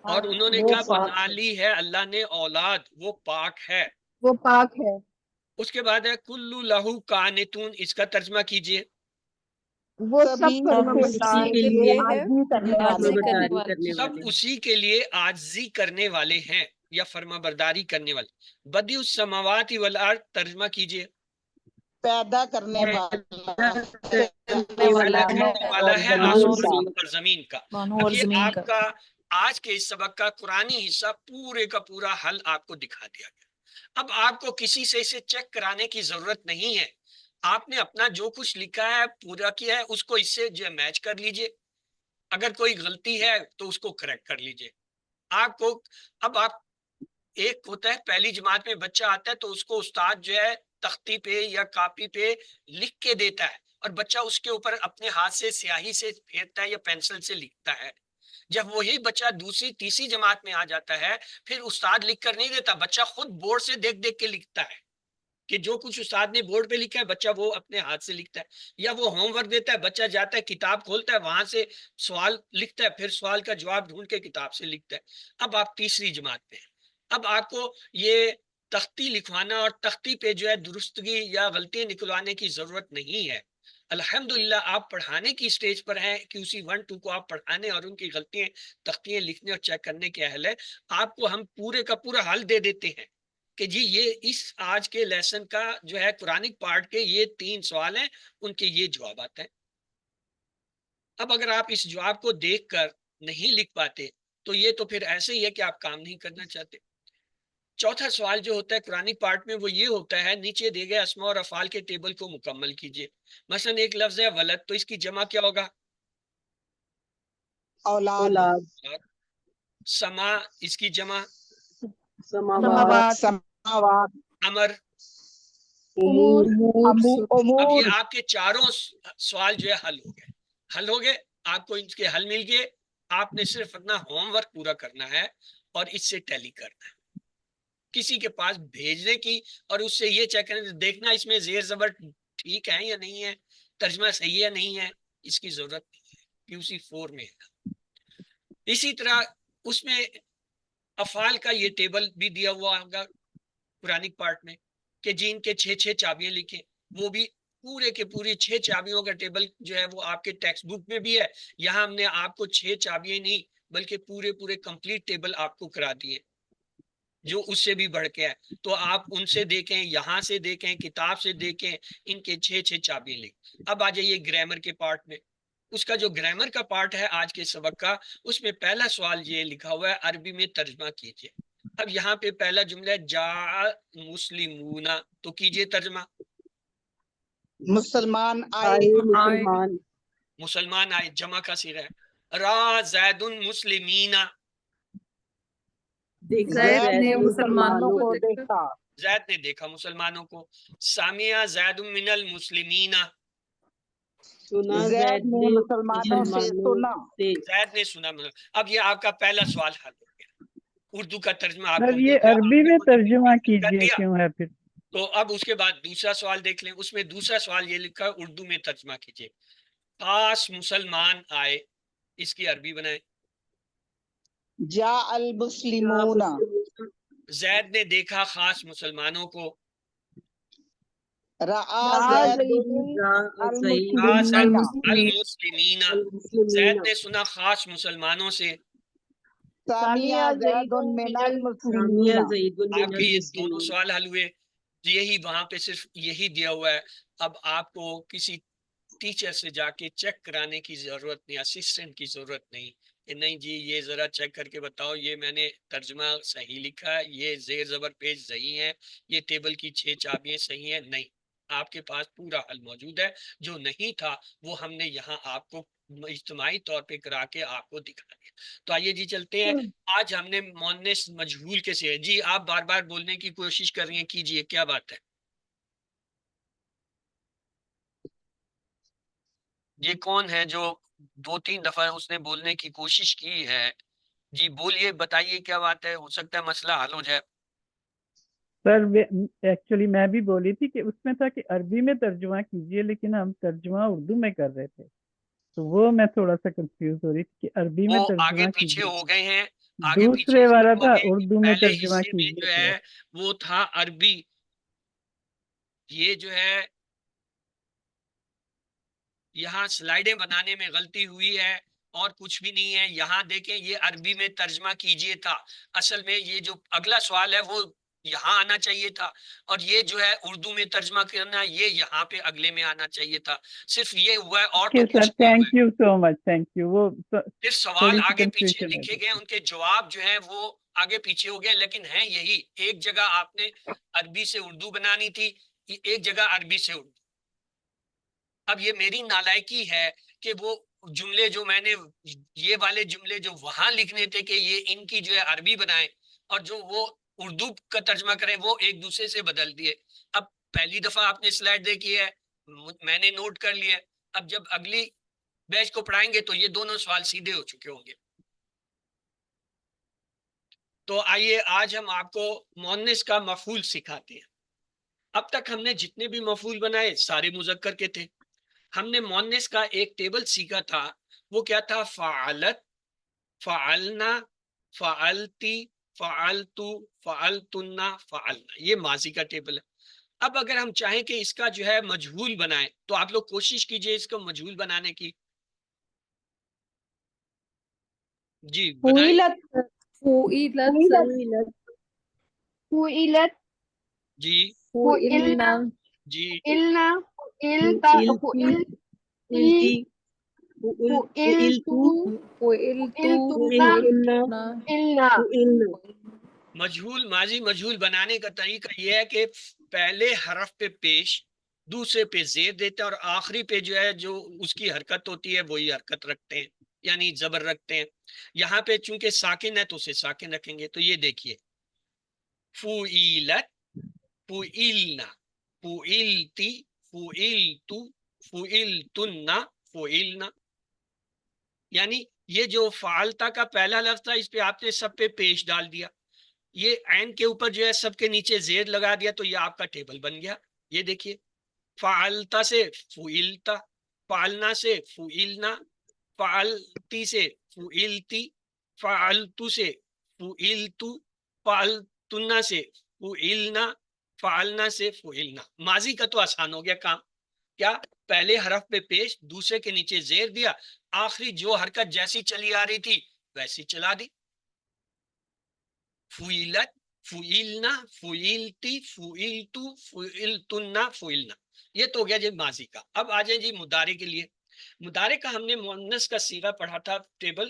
اور انہوں نے وہ کہا پاک بنا ہے. لی ہے اللہ نے اولاد, وہ پاک ہے. وہ پاک ہے. اس کے بعد ہے کلو لہو قانتون, اس کا ترجمہ کیجئے. وہ سبھی سب سب فرما اسی اسی بردار کے کے لیے عاجزی کرنے فرما والے عاجزی ہیں. کرنے برداری والے. کرنے سب والے ہیں. اسی کے لیے عاجزی کرنے والے ہیں یا فرما برداری کرنے والے. بدیع السماوات والارض, ترجمہ کیجئے. پیدا کرنے والا کرنے والا ہے کرنے والا ہے آسمانوں اور آسمان اور زمین کا. آسمانوں اب اور یہ زمین آپ کا آج کے اس سبق کا قرآنی حصہ پورے کا پورا حل آپ کو دکھا دیا گیا. اب آپ کو کسی سے اسے چیک کرانے کی ضرورت نہیں ہے. آپ نے اپنا جو کچھ لکھا ہے پورا کیا ہے, اس کو اس سے جو میچ کر لیجئے. اگر کوئی غلطی ہے تو اس کو کریکٹ کر لیجئے. آپ کو اب آپ ایک ہوتا ہے پہلی جماعت میں بچہ آتا ہے تو اس کو استاد جو ہے تختی پہ یا کاپی پہ لکھ کے دیتا ہے اور بچہ اس کے اوپر اپنے ہاتھ سے سیاہی سے پھیرتا ہے یا پینسل سے لکھتا ہے. جب وہی بچہ دوسری تیسری جماعت میں آ جاتا ہے پھر استاد لکھ کر نہیں دیتا, بچہ خود بورڈ سے دیکھ دیکھ کے لکھتا ہے کہ جو کچھ استاد نے بورڈ پہ لکھا ہے بچہ وہ اپنے ہاتھ سے لکھتا ہے. یا وہ ہوم ورک دیتا ہے, بچہ جاتا ہے کتاب کھولتا ہے وہاں سے سوال لکھتا ہے, پھر سوال کا جواب ڈھونڈ کے کتاب سے لکھتا ہے. اب آپ تیسری جماعت میں ہیں. اب آپ کو یہ تختی لکھوانا اور تختی پہ جو ہے درستگی یا غلطیاں نکلوانے کی ضرورت نہیں ہے. الحمدللہ آپ پڑھانے کی سٹیج پر ہیں کہ اسی 1-2 کو آپ پڑھانے اور ان کی غلطیاں تختیاں لکھنے اور چیک کرنے کے اہل ہے. آپ کو ہم پورے کا پورا حل دے دیتے ہیں کہ جی یہ اس آج کے لیسن کا جو ہے قرآنک پارٹ کے یہ 3 سوال ہیں, ان کے یہ جوابات ہیں. اب اگر آپ اس جواب کو دیکھ کر نہیں لکھ پاتے تو یہ تو پھر ایسے ہی ہے کہ آپ کام نہیں کرنا چاہتے. چوتھا سوال جو ہوتا ہے قرآنی پارٹ میں وہ یہ ہوتا ہے نیچے دیے گئے اسماء اور افعال کے ٹیبل کو مکمل کیجئے. مثلا ایک لفظ ہے ولد, تو اس کی جمع کیا ہوگا؟ اولاد. اولاد. سما, اس کی جمع سماوات. سماوات. امر. امور. اب امور. یہ آپ کے چاروں سوال جو ہے حل ہو گئے. آپ کو ان کے حل مل گئے. آپ نے صرف اپنا ہوم ورک پورا کرنا ہے اور اس سے ٹیلی کرنا ہے, کسی کے پاس بھیجنے کی اور اس سے یہ چیک کرنا دیکھنا اس میں زیر زبر ٹھیک ہے یا نہیں ہے, ترجمہ صحیح ہے یا نہیں ہے, اس کی ضرورت نہیں ہے, QC4 میں ہے. اسی طرح اس میں افعال کا یہ ٹیبل بھی دیا ہوا ہوگا قرآنک پارٹ میں کہ جن کے 6 چابیاں لکھیں, وہ بھی پورے کے پوری 6 چابیوں کا ٹیبل جو ہے وہ آپ کے ٹیکسٹ بک میں بھی ہے. یہاں ہم نے آپ کو 6 چابیاں نہیں بلکہ پورے کمپلیٹ ٹیبل آپ کو کرا دیے جو اس سے بھی بڑھ کے ہے. تو آپ ان سے دیکھیں, یہاں سے دیکھیں, کتاب سے دیکھیں, ان کے 6 چابیاں لکھ. اب آ جائیے گرامر کے پارٹ میں. اس کا جو گرامر کا پارٹ ہے آج کے سبق کا، اس میں پہلا سوال یہ لکھا ہوا ہے عربی میں ترجمہ کیجئے۔ اب یہاں پہ پہلا جملہ ہے جا مسلمون، تو کیجئے ترجمہ۔ مسلمان آئے، آئے مسلمان، مسلمان آئے، جمع کا صیغہ ہے۔ را زید مسلمین، دیکھا زید زید زید نے مسلمانوں مسلمانوں کو کو دیکھا، زید نے دیکھا مسلمانوں کو۔ سامعہ زید من المسلمین، سنا زید زید نے نے مسلمانوں سے مسلمانوں سنا۔ سے۔ زید نے سنا۔ اب یہ آپ کا پہلا سوال حل ہو گیا، اردو کا ترجمہ آپ سر کو یہ مل گیا۔ عربی آپ نے میں مجھے ترجمہ کر کیجئے دیا۔ کیوں ہے پھر؟ تو اب اس کے بعد دوسرا سوال دیکھ لیں، اس میں دوسرا سوال یہ لکھا ہے اردو میں ترجمہ کیجئے۔ خاص مسلمان آئے، اس کی عربی بنائیں۔ جا جا المسلمون، مسلمون، زید نے دیکھا خاص مسلمانوں کو۔ رعا رعا زید زید را زید خاص المسلمین، المسلمین، المسلمین، زید نے سنا خاص مسلمانوں سے۔ سامعہ زید من سامیہ المسلمین۔ زید من آپ کے یہ دونوں المسلمین۔ سوال حل ہوئے، یہی وہاں پہ صرف یہی دیا ہوا ہے۔ اب آپ کو کسی ٹیچر سے جا کے چیک کرانے کی ضرورت نہیں، اسسٹنٹ کی ضرورت نہیں کہ نہیں جی یہ ذرا چیک کر کے بتاؤ یہ میں نے ترجمہ صحیح لکھا ہے، یہ زیر زبر پیج صحیح ہے، یہ ٹیبل کی 6 چابیاں صحیح ہیں۔ نہیں، آپ کے پاس پورا حل موجود ہے۔ جو نہیں تھا وہ ہم نے یہاں آپ کو اجتماعی طور پہ کرا کے آپ کو دکھا دیا۔ تو آئیے جی چلتے ہیں۔ آج ہم نے مؤنث مجہول کے سے، جی آپ بار بار بولنے کی کوشش کر رہی ہیں، کیجئے، کیا بات ہے؟ یہ کون ہے جو 2-3 دفعہ اس نے بولنے کی کوشش کی ہے؟ جی بولیے، بتائیے کیا بات ہے، ہو سکتا ہے مسئلہ حل ہو جائے۔ سر ایکچولی میں بھی بولی تھی کہ اس میں تھا کہ عربی میں ترجمہ کیجئے، لیکن ہم ترجمہ اردو میں کر رہے تھے، تو وہ میں تھوڑا سا کنفیوز ہو رہی تھی کہ عربی میں وہ آگے ترجمہ پیچھے کیجئے۔ ہو گئے ہیں، آگے پیچھے دوسرے اس لیے والا ہو تھا گئے کہ اردو میں پہلے ترجمہ حصے میں کیجئے جو تو ہے وہ تھا عربی، یہ جو ہے یہاں سلائیڈیں بنانے میں غلطی ہوئی ہے اور کچھ بھی نہیں ہے۔ یہاں دیکھیں یہ عربی میں ترجمہ کیجئے تھا، اصل میں یہ جو اگلا سوال ہے وہ یہاں آنا چاہیے تھا، اور یہ جو ہے اردو میں ترجمہ کرنا یہ یہاں پہ اگلے میں آنا چاہیے تھا۔ صرف یہ ہوا ہے اور تو اوکے سر، کچھ نہیں ہوا ہے۔ Thank you so much, thank you. وہ صرف سوال تھوڑی سی آگے پیچھے کنفیوژن ہو لکھے گئی گئے، ان کے جواب جو ہیں وہ آگے پیچھے ہو گئے، لیکن ہیں یہی۔ ایک جگہ آپ نے عربی سے اردو بنانی تھی، ایک جگہ عربی سے اردو۔ اب یہ میری نالائکی ہے کہ وہ جملے جو میں نے یہ والے جملے جو وہاں لکھنے تھے کہ یہ ان کی جو ہے عربی بنائیں اور جو وہ اردو کا ترجمہ کریں وہ ایک دوسرے سے بدل دیے۔ اب پہلی دفعہ آپ نے سلائیڈ دیکھی ہے، میں نے نوٹ کر لیا، اب جب اگلی بیچ کو پڑھائیں گے تو یہ دونوں سوال سیدھے ہو چکے ہوں گے۔ تو آئیے آج ہم آپ کو مؤنث کا مفعول سکھاتے ہیں۔ اب تک ہم نے جتنے بھی مفعول بنائے سارے مذکر کے تھے۔ ہم نے مؤنث کا ایک ٹیبل سیکھا تھا، وہ کیا تھا؟ فعلت، فعلنا، فعلتی، فعلتو، فعلتنا، فعلنا، یہ ماضی کا ٹیبل ہے۔ اب اگر ہم چاہیں کہ اس کا جو ہے مجہول بنائیں تو آپ لوگ کوشش کیجئے اس کو مجہول بنانے کی۔ جی بنائیں۔ فعلت سر، فعلت، جی فعلنا، جی فعلنا، فعلتا، فعلتی، فعلتو، فعلتو، فعلتنا، فعلنا، فعلنا۔ مجہول ماضی مجہول بنانے کا طریقہ یہ ہے کہ پہلے حرف پہ پیش، دوسرے پہ زیر دیتے ہیں اور آخری پہ جو ہے جو اس کی حرکت ہوتی ہے وہی حرکت رکھتے ہیں، یعنی زبر رکھتے ہیں۔ یہاں پہ چونکہ ساکن ہے تو اسے ساکن رکھیں گے۔ تو یہ دیکھیے فعلت، فعلنا، فعلتی، فعلتو، فعلتنا، فعلنا، یعنی یہ جو فعلتا کا پہلا لفظ تھا اس پہ آپ نے سب پہ پیش ڈال دیا، یہ عین کے اوپر جو ہے سب کے نیچے زیر لگا دیا، تو یہ آپ کا ٹیبل بن گیا۔ یہ دیکھیے فعلتا سے فعلتا، فعلنا سے فعلنا، فعلتی سے فعلتی، فعلتو سے فعلتو، فعلتنا سے فعلنا، فعلنا سے فعلنا۔ ماضی کا تو آسان ہو گیا کام، کیا؟ پہلے حرف پہ پیش، دوسرے کے نیچے زیر دیا، آخری جو حرکت جیسی چلی آ رہی تھی ویسی چلا دی۔ فعلت، فعلنا، فعلتی، فعلتو، فعلتنا، فعلنا، یہ تو ہو گیا جی ماضی کا۔ اب آ جائیں جی مضارع کے لیے۔ مضارع کا ہم نے مؤنث کا صیغہ پڑھا تھا ٹیبل،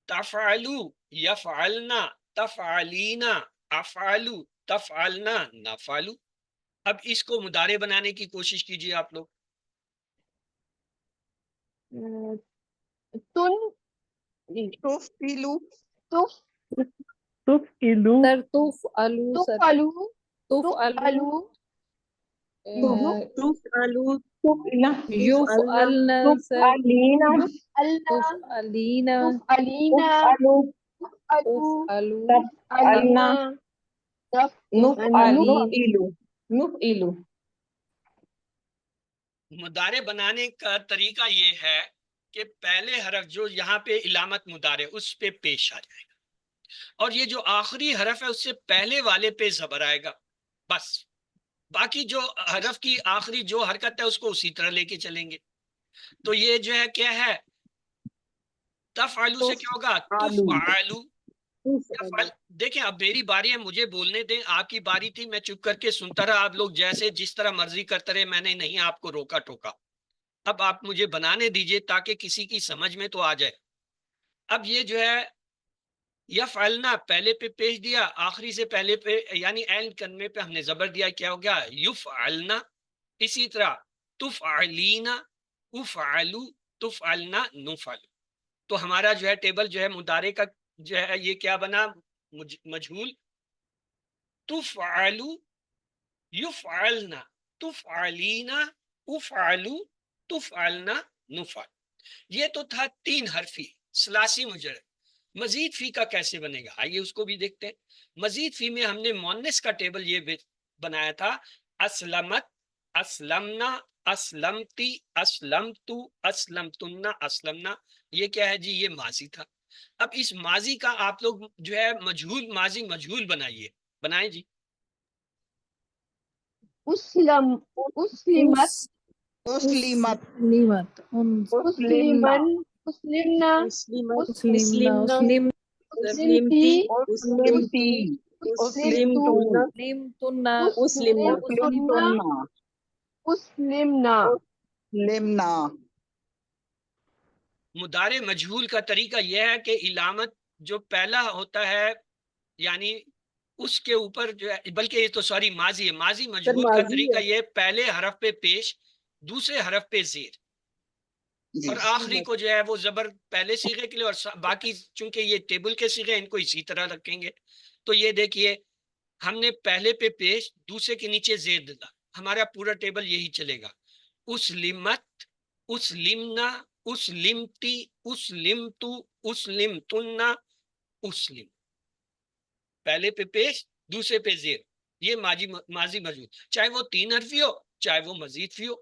تفعلو یفعلنا تفعلینا افعلو تفعلنا نفعلو. اب اس کو مضارع بنانے کی کوشش کیجیے آپ لوگ. تن تفعلو تف تفعلو سر تفعلو سر تفعلو تفعلو تفعلو یفعلنا سر تفعلینا تفعلینا تفعلینا تفعلو تفعلنا نفعلین. مضارع بنانے کا طریقہ یہ ہے کہ پہلے حرف جو یہاں پہ علامت مضارع اس پہ پیش آ جائے گا، اور یہ جو آخری حرف ہے اس سے پہلے والے پہ زبر آئے گا. بس باقی جو حرف کی آخری جو حرکت ہے اس کو اسی طرح لے کے چلیں گے. تو یہ جو ہے کیا ہے، تفعلو سے کیا ہوگا، تفعلو. دیکھیں اب میری باری ہے، مجھے بولنے دیں. آپ کی باری تھی، میں چپ کر کے سنتا رہا. آپ لوگ جیسے جس طرح مرضی کرتے رہے، میں نے نہیں آپ کو روکا ٹوکا. اب آپ مجھے بنانے دیجئے تاکہ کسی کی سمجھ میں تو آ جائے. اب یہ جو ہے یفعلنا پہلے پہ پیش دیا، آخری سے پہلے پہ یعنی عین کلمے پہ ہم نے زبر دیا، کیا ہو گیا یفعلنا. اسی طرح تفعلینا افعلو تفعلنا نفعلو. تو ہمارا جو ہے ٹیبل جو ہے مضارع کا جو ہے یہ کیا بنا، مجہول. تفعلو یفعلنا تفعلینا افعلو تفعلنا نفعل. یہ تو تھا 3 حرفی ثلاثی مجرد. مزید فی کا کیسے بنے گا، آئیے اس کو بھی دیکھتے ہیں. مزید فی میں ہم نے مؤنث کا ٹیبل یہ بنایا تھا، اسلمت اسلمنا اسلمتی اسلمتو اسلمتنا اسلمنا. یہ کیا ہے جی، یہ ماضی تھا. اب اس ماضی کا آپ لوگ جو ہے مجہول، ماضی مجہول بنائیے. بنائیں جی. اسلمت اسلمت اسلمت اسلمن اسلمنا اسلمنا اسلمتی اسلمتی اسلمتو اسلمتنا اسلمتنا اسلمنا. اسلمنا. مضارع مجہول کا طریقہ یہ ہے کہ علامت جو پہلا ہوتا ہے یعنی اس کے اوپر جو ہے، بلکہ یہ تو سوری ماضی ہے. ماضی مجہول کا طریقہ یہ پہلے حرف پہ پیش، دوسرے حرف پہ زیر، اور آخری کو جو ہے وہ زبر پہلے صیغے کے لیے، اور باقی چونکہ یہ ٹیبل کے صیغے ان کو اسی طرح رکھیں گے. تو یہ دیکھیے ہم نے پہلے پہ پیش، دوسرے کے نیچے زیر ڈالا. ہمارا پورا ٹیبل یہی چلے گا. اسلمت اسلمنا اسلمتی اسلمتو اسلمتنا اسلم. پہلے پہ پیش، دوسرے پہ زیر. یہ ماضی مجہول، چاہے وہ 3 حرفی ہو چاہے وہ مزید فی ہو،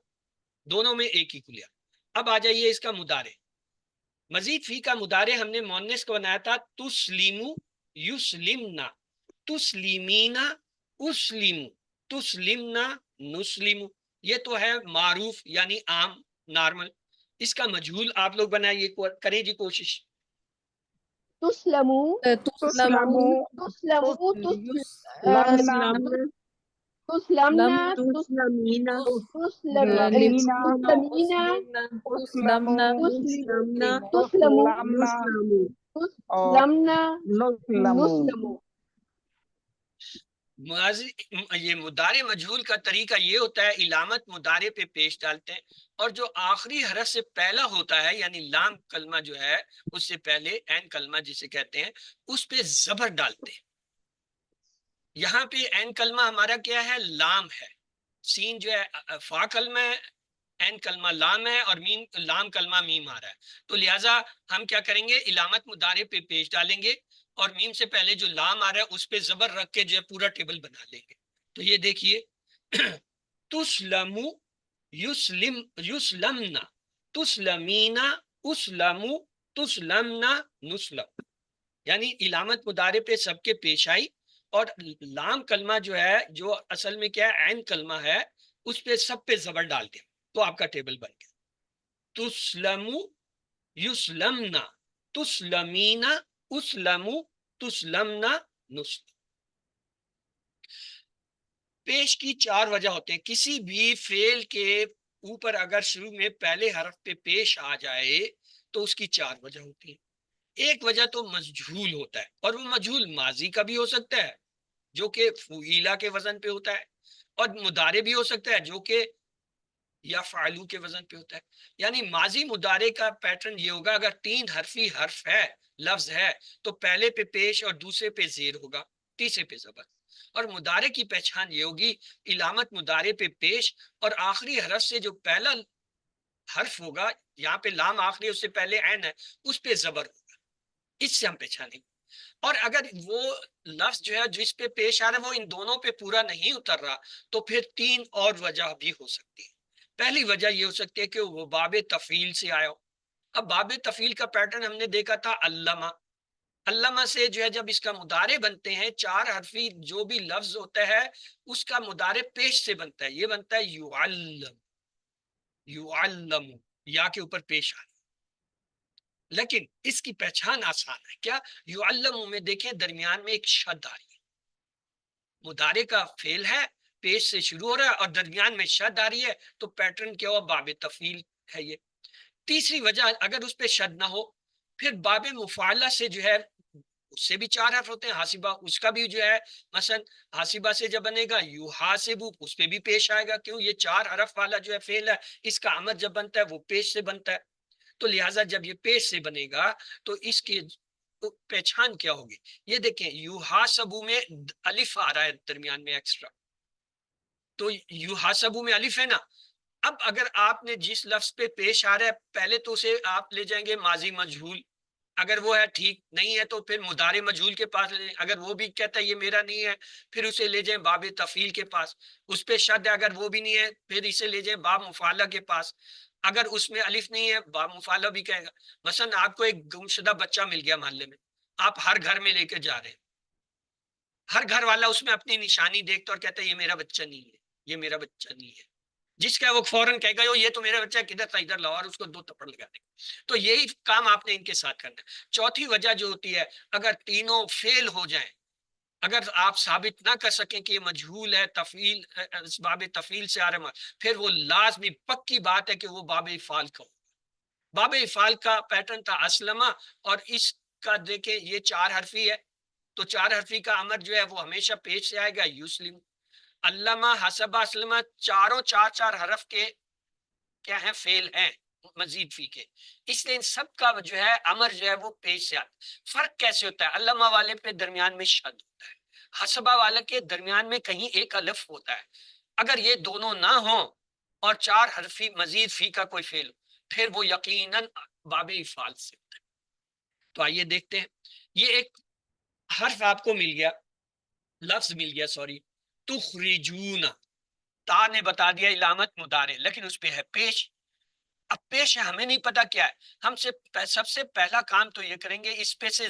دونوں میں ایک ہی کلیا. اب آ جائیے اس کا مضارع. مزید فی کا مضارع ہم نے مؤنث کو بنایا تھا تسلیمو یسلمنا تسلیمینا اسلمو تسلمنا نسلمو. یہ تو ہے معروف یعنی عام نارمل. اس کا مجہول آپ لوگ بنائیے، کریں جی کوشش. تسلمو تسلمو تسلمو تسلمنا تسلمنا تسلمینا تسلمینا تسلمنا تسلمو نسلمو تسلمنا نسلمو. نسلمو. یہ مضارع مجہول کا طریقہ یہ ہوتا ہے، علامت مضارع پہ پیش ڈالتے ہیں، اور جو آخری حرف سے پہلا ہوتا ہے یعنی لام کلمہ جو ہے اس سے پہلے عین کلمہ جسے کہتے ہیں اس پہ زبر ڈالتے ہیں. یہاں پہ عین کلمہ ہمارا کیا ہے، لام ہے. سین جو ہے فا کلمہ ہے، عین کلمہ لام ہے، اور میم لام کلمہ میم آ رہا ہے. تو لہٰذا ہم کیا کریں گے، علامت مضارع پہ پیش ڈالیں گے، اور میم سے پہلے جو لام آ رہا ہے اس پہ زبر رکھ کے جو ہے پورا ٹیبل بنا لیں گے. تو یہ دیکھیے تسلمو یسلم یسلمنا تسلمینا اسلمو تسلمنا نسلم. یعنی علامت مضارع پہ سب کے پیش آئی، اور لام کلمہ جو ہے جو اصل میں کیا ہے عین کلمہ ہے اس پہ سب پہ زبر ڈال دیا، تو آپ کا ٹیبل بن گیا. تسلمو یسلمنا تسلمینا اسلمو تسلمنا نسلم. پیش کی 4 وجہ ہوتے ہیں. کسی بھی فعل کے اوپر اگر شروع میں پہلے حرف پہ پیش آ جائے تو اس کی 4 وجہ ہوتی ہیں۔ ایک وجہ تو مجہول ہوتا ہے، اور وہ مجہول ماضی کا بھی ہو سکتا ہے جو کہ فعیلا کے وزن پہ ہوتا ہے، اور مضارع بھی ہو سکتا ہے جو کہ یا فعلو کے وزن پہ ہوتا ہے۔ یعنی ماضی مضارع کا پیٹرن یہ ہوگا، اگر 3 حرفی حرف ہے، لفظ ہے، تو پہلے پہ پیش اور دوسرے پہ زیر ہوگا، تیسرے پہ زبر۔ اور مضارع کی پہچان یہ ہوگی علامت مضارع پہ پیش اور آخری حرف سے جو پہلا حرف ہوگا، یہاں پہ لام آخری اس سے پہلے عین ہے، اس پہ زبر ہوگا، اس سے ہم پہچانیں گے۔ اور اگر وہ لفظ جو ہے جس پہ پیش آ رہا ہے وہ ان دونوں پہ پورا نہیں اتر رہا، تو پھر 3 اور وجہ بھی ہو سکتی ہے۔ پہلی وجہ یہ ہو سکتی ہے کہ وہ باب تفعیل سے آیا ہو۔ اب باب تفعیل کا پیٹرن ہم نے دیکھا تھا علامہ، علامہ سے جو ہے جب اس کا مضارع بنتے ہیں، 4 حرفی جو بھی لفظ ہوتا ہے اس کا مضارع پیش سے بنتا ہے، یہ بنتا ہے یعلم، یعلم، یا کے اوپر پیش آ، لیکن اس کی پہچان آسان ہے۔ کیا؟ یعلم میں دیکھیں درمیان میں ایک شد آ رہی ہے، مضارع کا فعل ہے، پیش سے شروع ہو رہا ہے اور درمیان میں شد آ رہی ہے، تو پیٹرن کیا ہوا؟ باب تفعیل ہے یہ۔ تیسری وجہ، اگر اس پہ شد نہ ہو، پھر باب مفعلہ سے جو ہے اس سے بھی 4 حرف ہوتے ہیں، حاسبہ اس کا بھی جو ہے مثلا حاسبہ سے جب بنے گا یحاسبو، اس پہ بھی پیش آئے گا، کیوں؟ یہ 4 حرف والا جو ہے فعل ہے، اس کا عمل جب بنتا ہے وہ پیش سے بنتا ہے، تو لہٰذا جب یہ پیش سے بنے گا تو اس کی پہچان کیا ہوگی؟ یہ دیکھیں یحاسبو میں الف آ رہا ہے درمیان میں ایکسٹرا، تو یحاسبو میں الف ہے نا۔ اب اگر آپ نے جس لفظ پہ پیش آ رہا ہے پہلے تو اسے آپ لے جائیں گے ماضی مجہول، اگر وہ ہے ٹھیک، نہیں ہے تو پھر مضارع مجہول کے پاس لے جائیں، اگر وہ بھی کہتا ہے یہ میرا نہیں ہے پھر اسے لے جائیں باب تفعیل کے پاس، اس پہ شد ہے اگر وہ بھی نہیں ہے پھر اسے لے جائیں باب مفعلہ کے پاس، اگر اس میں الف نہیں ہے باب مفعلہ بھی کہے گا۔ مثلا آپ کو ایک گمشدہ بچہ مل گیا محلے میں، آپ ہر گھر میں لے کے جا رہے ہیں، ہر گھر والا اس میں اپنی نشانی دیکھتا اور کہتا ہے یہ میرا بچہ نہیں ہے، یہ میرا بچہ نہیں ہے، جس کا وہ فوراً کہے گا یہ تو میرا بچہ ہے، کدھر تھا ادھر لاؤ، اور اس کو 2 تھپڑ لگا دے گا۔ تو یہی کام آپ نے ان کے ساتھ کرنا ہے۔ چوتھی وجہ جو ہوتی ہے، اگر تینوں فیل ہو جائیں، اگر آپ ثابت نہ کر سکیں کہ یہ مجہول ہے، تفعیل باب تفعیل سے آ رہا، پھر وہ لازمی پکی بات ہے کہ وہ باب افعال کا ہو۔ باب افعال کا پیٹرن تھا اسلمہ، اور اس کا دیکھیں یہ 4 حرفی ہے، تو 4 حرفی کا امر جو ہے وہ ہمیشہ پیش سے آئے گا، یسلم، علامہ، حسبہ، اسلمہ، چاروں 4 حرف کے کیا ہیں؟ فعل ہیں مزید فی کے، اس لیے ان سب کا جو ہے امر جو ہے وہ پیش سے آتا ہے۔ فرق کیسے ہوتا ہے؟ علامہ والے پہ درمیان میں شد ہوتا ہے، حسبہ والے کے درمیان میں کہیں ایک الف ہوتا ہے۔ اگر یہ دونوں نہ ہوں اور 4 حرفی مزید فی کا کوئی فعل، پھر وہ یقیناً باب افعال سے ہوتا ہے۔ تو آئیے دیکھتے ہیں، یہ ایک حرف آپ کو مل گیا، لفظ مل گیا، سوری، تخرجون، تا نے بتا دیا علامت مضارع، لیکن اس پہ ہے پیش۔ اب پیش ہے، ہمیں نہیں پتا کیا ہے، ہم سے سب سے پہلا کام تو یہ کریں گے اس پہ سے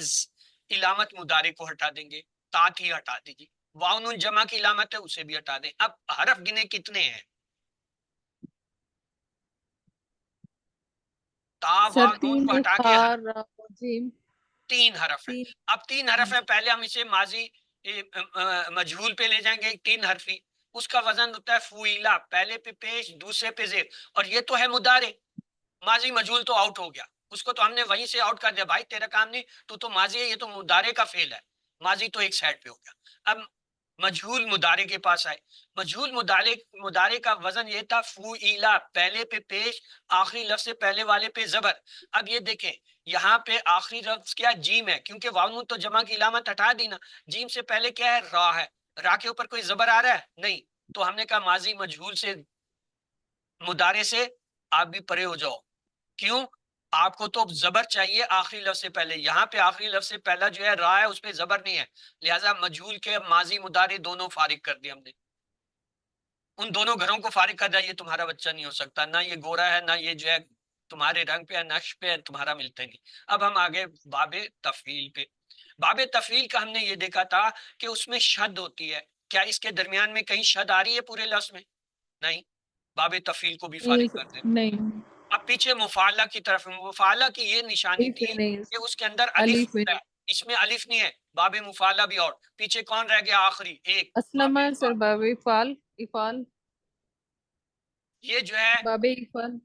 علامت مضارع کو ہٹا دیں گے، تا کی ہٹا دیجیے، واو نون جمع کی علامت ہے اسے بھی ہٹا دیں۔ اب حرف گنے کتنے ہیں؟ تا، سر واو نون 3 کو ہٹا کے خار جیم 3 حرف ہیں۔ 3 اب 3 حرف ہیں، پہلے ہم اسے ماضی مجہول پہ لے جائیں گے، 3 حرفی، اس کا وزن ہوتا ہے فویلا، پہلے پہ پیش، دوسرے پہ زیر، اور یہ تو ہے مضارع، ماضی مجہول تو آؤٹ ہو گیا، اس کو تو ہم نے وہیں سے آؤٹ کر دیا، بھائی تیرا کام نہیں، تو ماضی ہے، یہ تو مضارع کا فعل ہے، ماضی تو ایک سائڈ پہ ہو گیا۔ اب مجہول مضارع کے پاس آئے، مجہول مضارع کا وزن یہ تھا فوئیلا، پہلے پہ پیش، آخری لفظ سے پہلے والے پہ زبر۔ اب یہ دیکھیں یہاں پہ آخری لفظ کیا؟ جیم ہے، کیونکہ واو نون تو جمع کی علامت ہٹا دی نا، جیم سے پہلے کیا ہے؟ را ہے، را کے اوپر کوئی زبر آ رہا ہے؟ نہیں، تو ہم نے کہا ماضی مجہول سے مضارع سے آپ بھی پرے ہو جاؤ، کیوں؟ آپ کو تو زبر چاہیے آخری لفظ سے پہلے، یہاں پہ آخری لفظ سے پہلا جو ہے را ہے، اس پہ زبر نہیں ہے، لہٰذا مجہول کے ماضی مضارع دونوں فارغ کر دیا ہم نے، ان دونوں گھروں کو فارغ کر دیا، یہ تمہارا بچہ نہیں ہو سکتا، نہ یہ گورا ہے، نہ یہ جو ہے تمہارے رنگ پہ ہے، نقش پہ ہے، تمہارا ملتا نہیں۔ اب ہم آگے باب تفعیل پہ، باب تفعیل کا ہم نے یہ دیکھا تھا کہ اس میں شد ہوتی ہے، کیا اس کے درمیان میں کہیں شد آ رہی ہے پورے لفظ میں؟ نہیں، باب تفعیل کو بھی فارغ کر دیں۔ نہیں، اب پیچھے مفعلہ کی طرف، مفعلہ کی یہ نشانی الف تھی نہیں، کہ اس کے اندر الف الف ہوتا ہے، اس میں الف نہیں ہے، باب مفعلہ بھی، اور پیچھے کون رہ گیا؟ آخری ایک، باب اسلمہ سر افعال۔ باب افعال، افعال یہ جو ہے بابے افعال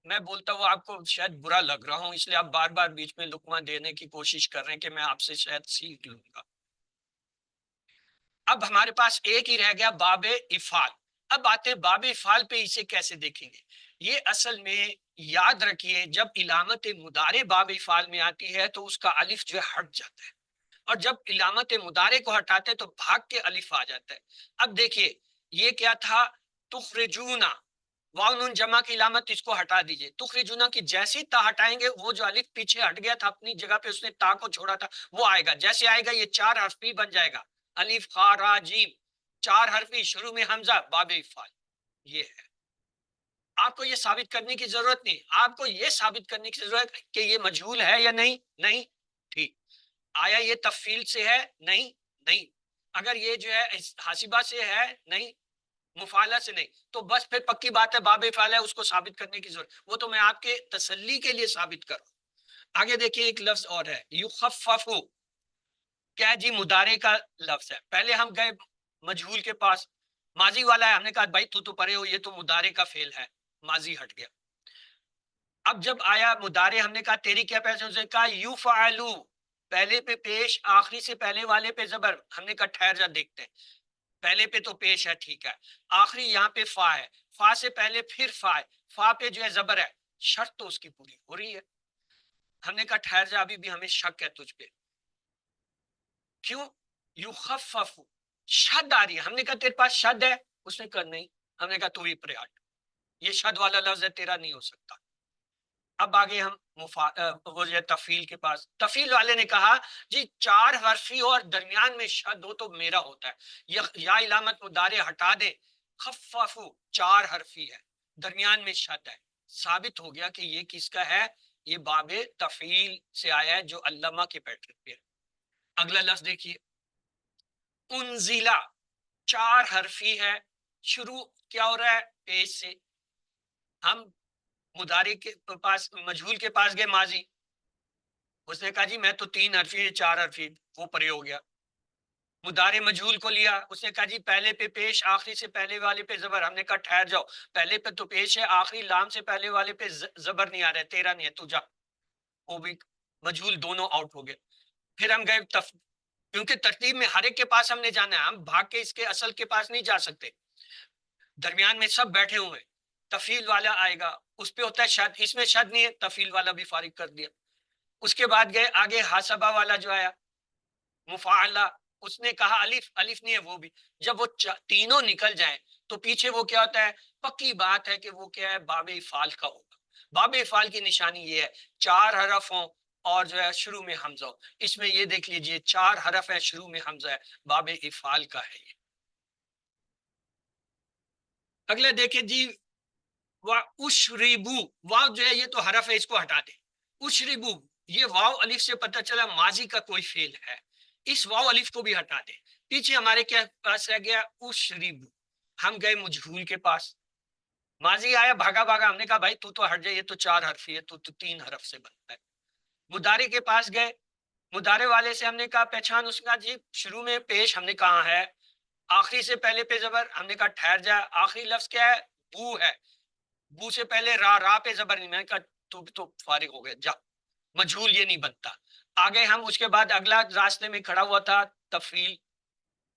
میں بولتا ہوں آپ کو شاید برا لگ رہا ہوں، اس لیے آپ بار بار بیچ میں لقمہ دینے کی کوشش کر رہے ہیں کہ میں آپ سے شاید سیکھ لوں گا۔ اب ہمارے پاس ایک ہی رہ گیا باب افعال۔ اب آتے ہیں باب افعال پہ، اسے کیسے دیکھیں گے؟ یہ اصل میں یاد رکھیے جب علامت مضارع باب افعال میں آتی ہے تو اس کا الف جو ہے ہٹ جاتا ہے، اور جب علامت مضارع کو ہٹاتے ہیں تو بھاگ کے الف آ جاتا ہے۔ اب دیکھیے یہ کیا تھا، تخرجونا، واو نون جمع کی علامت، اس کو ہٹا دیجئے۔ تخرجونا کی جیسے ہی تا ہٹائیں گے وہ جو الف پیچھے ہٹ گیا تھا اپنی جگہ پہ، اس نے تا کو چھوڑا تھا، وہ آئے گا۔ جیسے آئے گا یہ 4 حرفی بن جائے گا، الف خا را جیم، 4 حرفی، شروع میں حمزہ، باب افعال۔ یہ ہے، آپ کو یہ ثابت کرنے کی ضرورت نہیں، آپ کو یہ ثابت کرنے کی ضرورت کہ یہ مجہول ہے یا نہیں، نہیں، ٹھیک۔ آیا یہ تفعیل سے ہے؟ نہیں، نہیں۔ اگر یہ جو ہے حاسبہ سے ہے؟ نہیں، مفعلہ سے نہیں، تو بس پھر پکی بات ہے باب افعال ہے، اس کو ثابت کرنے کی ضرورت، وہ تو میں آپ کے تسلی کے لیے ثابت کروں۔ آگے دیکھیے ایک لفظ اور ہے، یخفف، کیا جی مضارع کا لفظ ہے۔ پہلے ہم گئے مجہول کے پاس، ماضی والا ہے، ہم نے کہا بھائی تو پڑھے ہو، یہ تو مضارع کا فعل ہے، ماضی ہٹ گیا۔ اب جب آیا مضارع، ہم نے کہا تیری کیا پہچان، اس نے کہا یفعلو، پہلے پہ پیش، آخری سے پہلے والے پہ زبر، ہم نے کہا ٹھہر جا دیکھتے ہیں، پہلے پہ تو پیش ہے، ٹھیک ہے، آخری یہاں پہ فا ہے، فا سے پہلے پھر فا ہے، فا پہ جو ہے زبر ہے، شرط تو اس کی پوری ہو رہی ہے۔ ہم نے کہا ٹھہر جا، ابھی بھی ہمیں شک ہے تجھ پہ، کیوں؟ یخفف، شد آ رہی ہے، ہم نے کہا تیرے پاس شد ہے، اس نے کہا نہیں، ہم نے کہا تو بھی پریاٹ، یہ شد والا لفظ ہے، تیرا نہیں ہو سکتا۔ اب آگے ہم وہ جو ہے تفعیل کے پاس، تفعیل والے نے کہا جی 4 حرفی ہو اور درمیان میں شد ہو تو میرا ہوتا ہے، یا علامت مضارع ہٹا دے، خففو 4 حرفی ہے، درمیان میں شد ہے، ثابت ہو گیا کہ یہ کس کا ہے، یہ باب تفعیل سے آیا ہے جو علامہ کے پیٹرن پہ ہے۔ اگلا لفظ دیکھیے، انزلہ 4 حرفی ہے، شروع کیا ہو رہا ہے، پیش سے۔ ہم مضارع کے پاس، مجہول کے پاس گئے ماضی، اس نے کہا جی میں تو 3 حرفی 4 حرفی، وہ پرے ہو گیا۔ مضارع مجہول کو لیا، اس نے کہا جی پہلے پہ پیش، آخری سے پہلے والے پہ زبر، ہم نے کہا ٹھہر جاؤ، پہلے پہ تو پیش ہے، آخری لام سے پہلے والے پہ زبر نہیں آ رہا ہے، تیرا نہیں ہے، تو جا، وہ بھی مجہول دونوں آؤٹ ہو گئے۔ پھر ہم گئے کیونکہ ترتیب میں ہر ایک کے پاس ہم نے جانا ہے، ہم بھاگ کے اس کے اصل کے پاس نہیں جا سکتے، درمیان میں سب بیٹھے ہوئے ہیں۔ تفعیل والا آئے گا، اس پہ ہوتا ہے شد، اس میں شد نہیں ہے، تفعیل والا بھی فارغ کر دیا۔ اس کے بعد گئے آگے حاسبہ والا جو آیا، مفاعلہ، اس نے کہا الف، الف نہیں ہے وہ بھی، جب وہ تینوں نکل جائیں تو پیچھے وہ کیا ہوتا ہے، پکی بات ہے کہ وہ کیا ہے، باب افعال کا ہوگا۔ باب افعال کی نشانی یہ ہے 4 حرف ہوں اور جو ہے شروع میں حمزہ ہو، اس میں یہ دیکھ لیجئے 4 حرف ہے، شروع میں حمزہ ہے، باب افعال کا ہے یہ۔ اگلے دیکھیں جی، وَأُشْرِبُوا، واو جو ہے یہ تو حرف ہے، اس کو ہٹا دیں، اشربو، یہ واو الف سے پتہ چلا ماضی کا کوئی فعل ہے، اس واو الف کو بھی ہٹا دیں۔ پیچھے ہمارے کیا پاس رہ گیا، اشربو، ہم گئے مجہول کے پاس، ماضی آیا بھاگا بھاگا، ہم نے کہا بھائی تو ہٹ جائے، یہ تو 4 حرفی ہے، تو 3 حرف سے بنتا ہے۔ مضارع کے پاس گئے، مضارع والے سے ہم نے کہا پہچان، اس کا جی شروع میں پیش، ہم نے کہا ہے، آخری سے پہلے پہ زبر، ہم نے کہا ٹھہر جا، آخری لفظ کیا ہے، بو ہے، بو سے پہلے را، را پہ زبر نہیں، میں نے کہا تو فارغ ہو گیا، جا، مجہول یہ نہیں بنتا۔ آگے ہم اس کے بعد اگلا راستے میں کھڑا ہوا تھا تفعیل،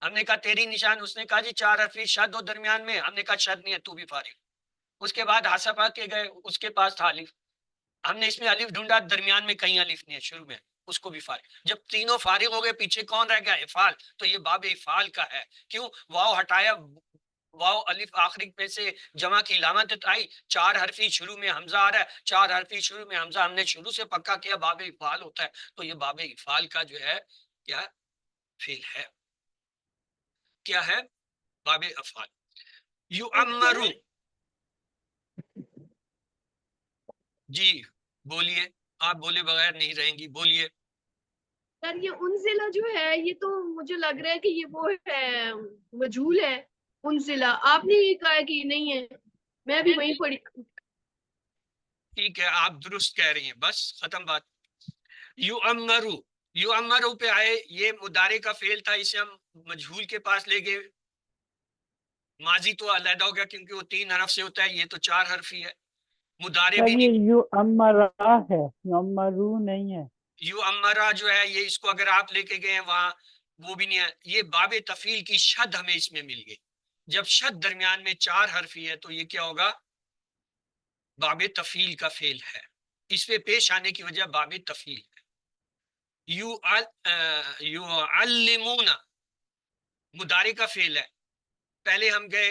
ہم نے کہا تیری نشان، اس نے کہا جی 4 حرفی، شد ہو درمیان میں، ہم نے کہا شد نہیں ہے، تو بھی فارغ۔ اس کے بعد حاسبہ کے گئے، اس کے پاس تھا الف، ہم نے اس میں الف ڈھونڈا، درمیان میں کہیں الف نہیں ہے، شروع میں، اس کو بھی فارغ۔ جب تینوں فارغ ہو گئے، پیچھے کون رہ گیا، افعال، تو یہ باب افعال کا ہے، کیوں، واو ہٹایا، واو الف آخری میں سے جمع کی علامت آئی، 4 حرفی، شروع میں حمزہ آ رہا ہے، 4 حرفی شروع میں حمزہ، ہم نے شروع سے پکا کیا باب افعال ہوتا ہے، تو یہ باب افعال کا جو ہے کیا فعل ہے، کیا ہے، باب افعال۔ یعمرو، جی بولیے، آپ بولے بغیر نہیں رہیں گی، بولیے۔ سر یہ انزلہ جو ہے یہ تو مجھے لگ رہا ہے کہ یہ وہ ہے، مجہول ہے، انزلہ، آپ نے یہ کہا کہ یہ نہیں ہے، میں بھی وہیں پڑھی۔ ٹھیک ہے، آپ درست کہہ رہی ہیں، بس ختم بات۔ یعمرو، یعمرو پہ آئے، یہ مضارع کا فعل تھا، اسے ہم مجہول کے پاس لے گئے، ماضی تو علیحدہ ہو گیا کیونکہ وہ 3 حرف سے ہوتا ہے، یہ تو 4 حرفی ہے. مدارے سر بھی یہ نہیں. یو امرا ہے، یو امرو نہیں ہے. یو امرا جو ہے یہ اس کو اگر آپ لے کے گئے ہیں وہاں وہ بھی نہیں ہے. یہ باب تفعیل کی شد ہمیں اس میں مل گئی. جب شد درمیان میں 4 حرفی ہے تو یہ کیا ہوگا؟ باب تفعیل کا فعل ہے. اس پہ پیش آنے کی وجہ باب تفعیل ہے. یعلمون مدارے کا فعل ہے. پہلے ہم گئے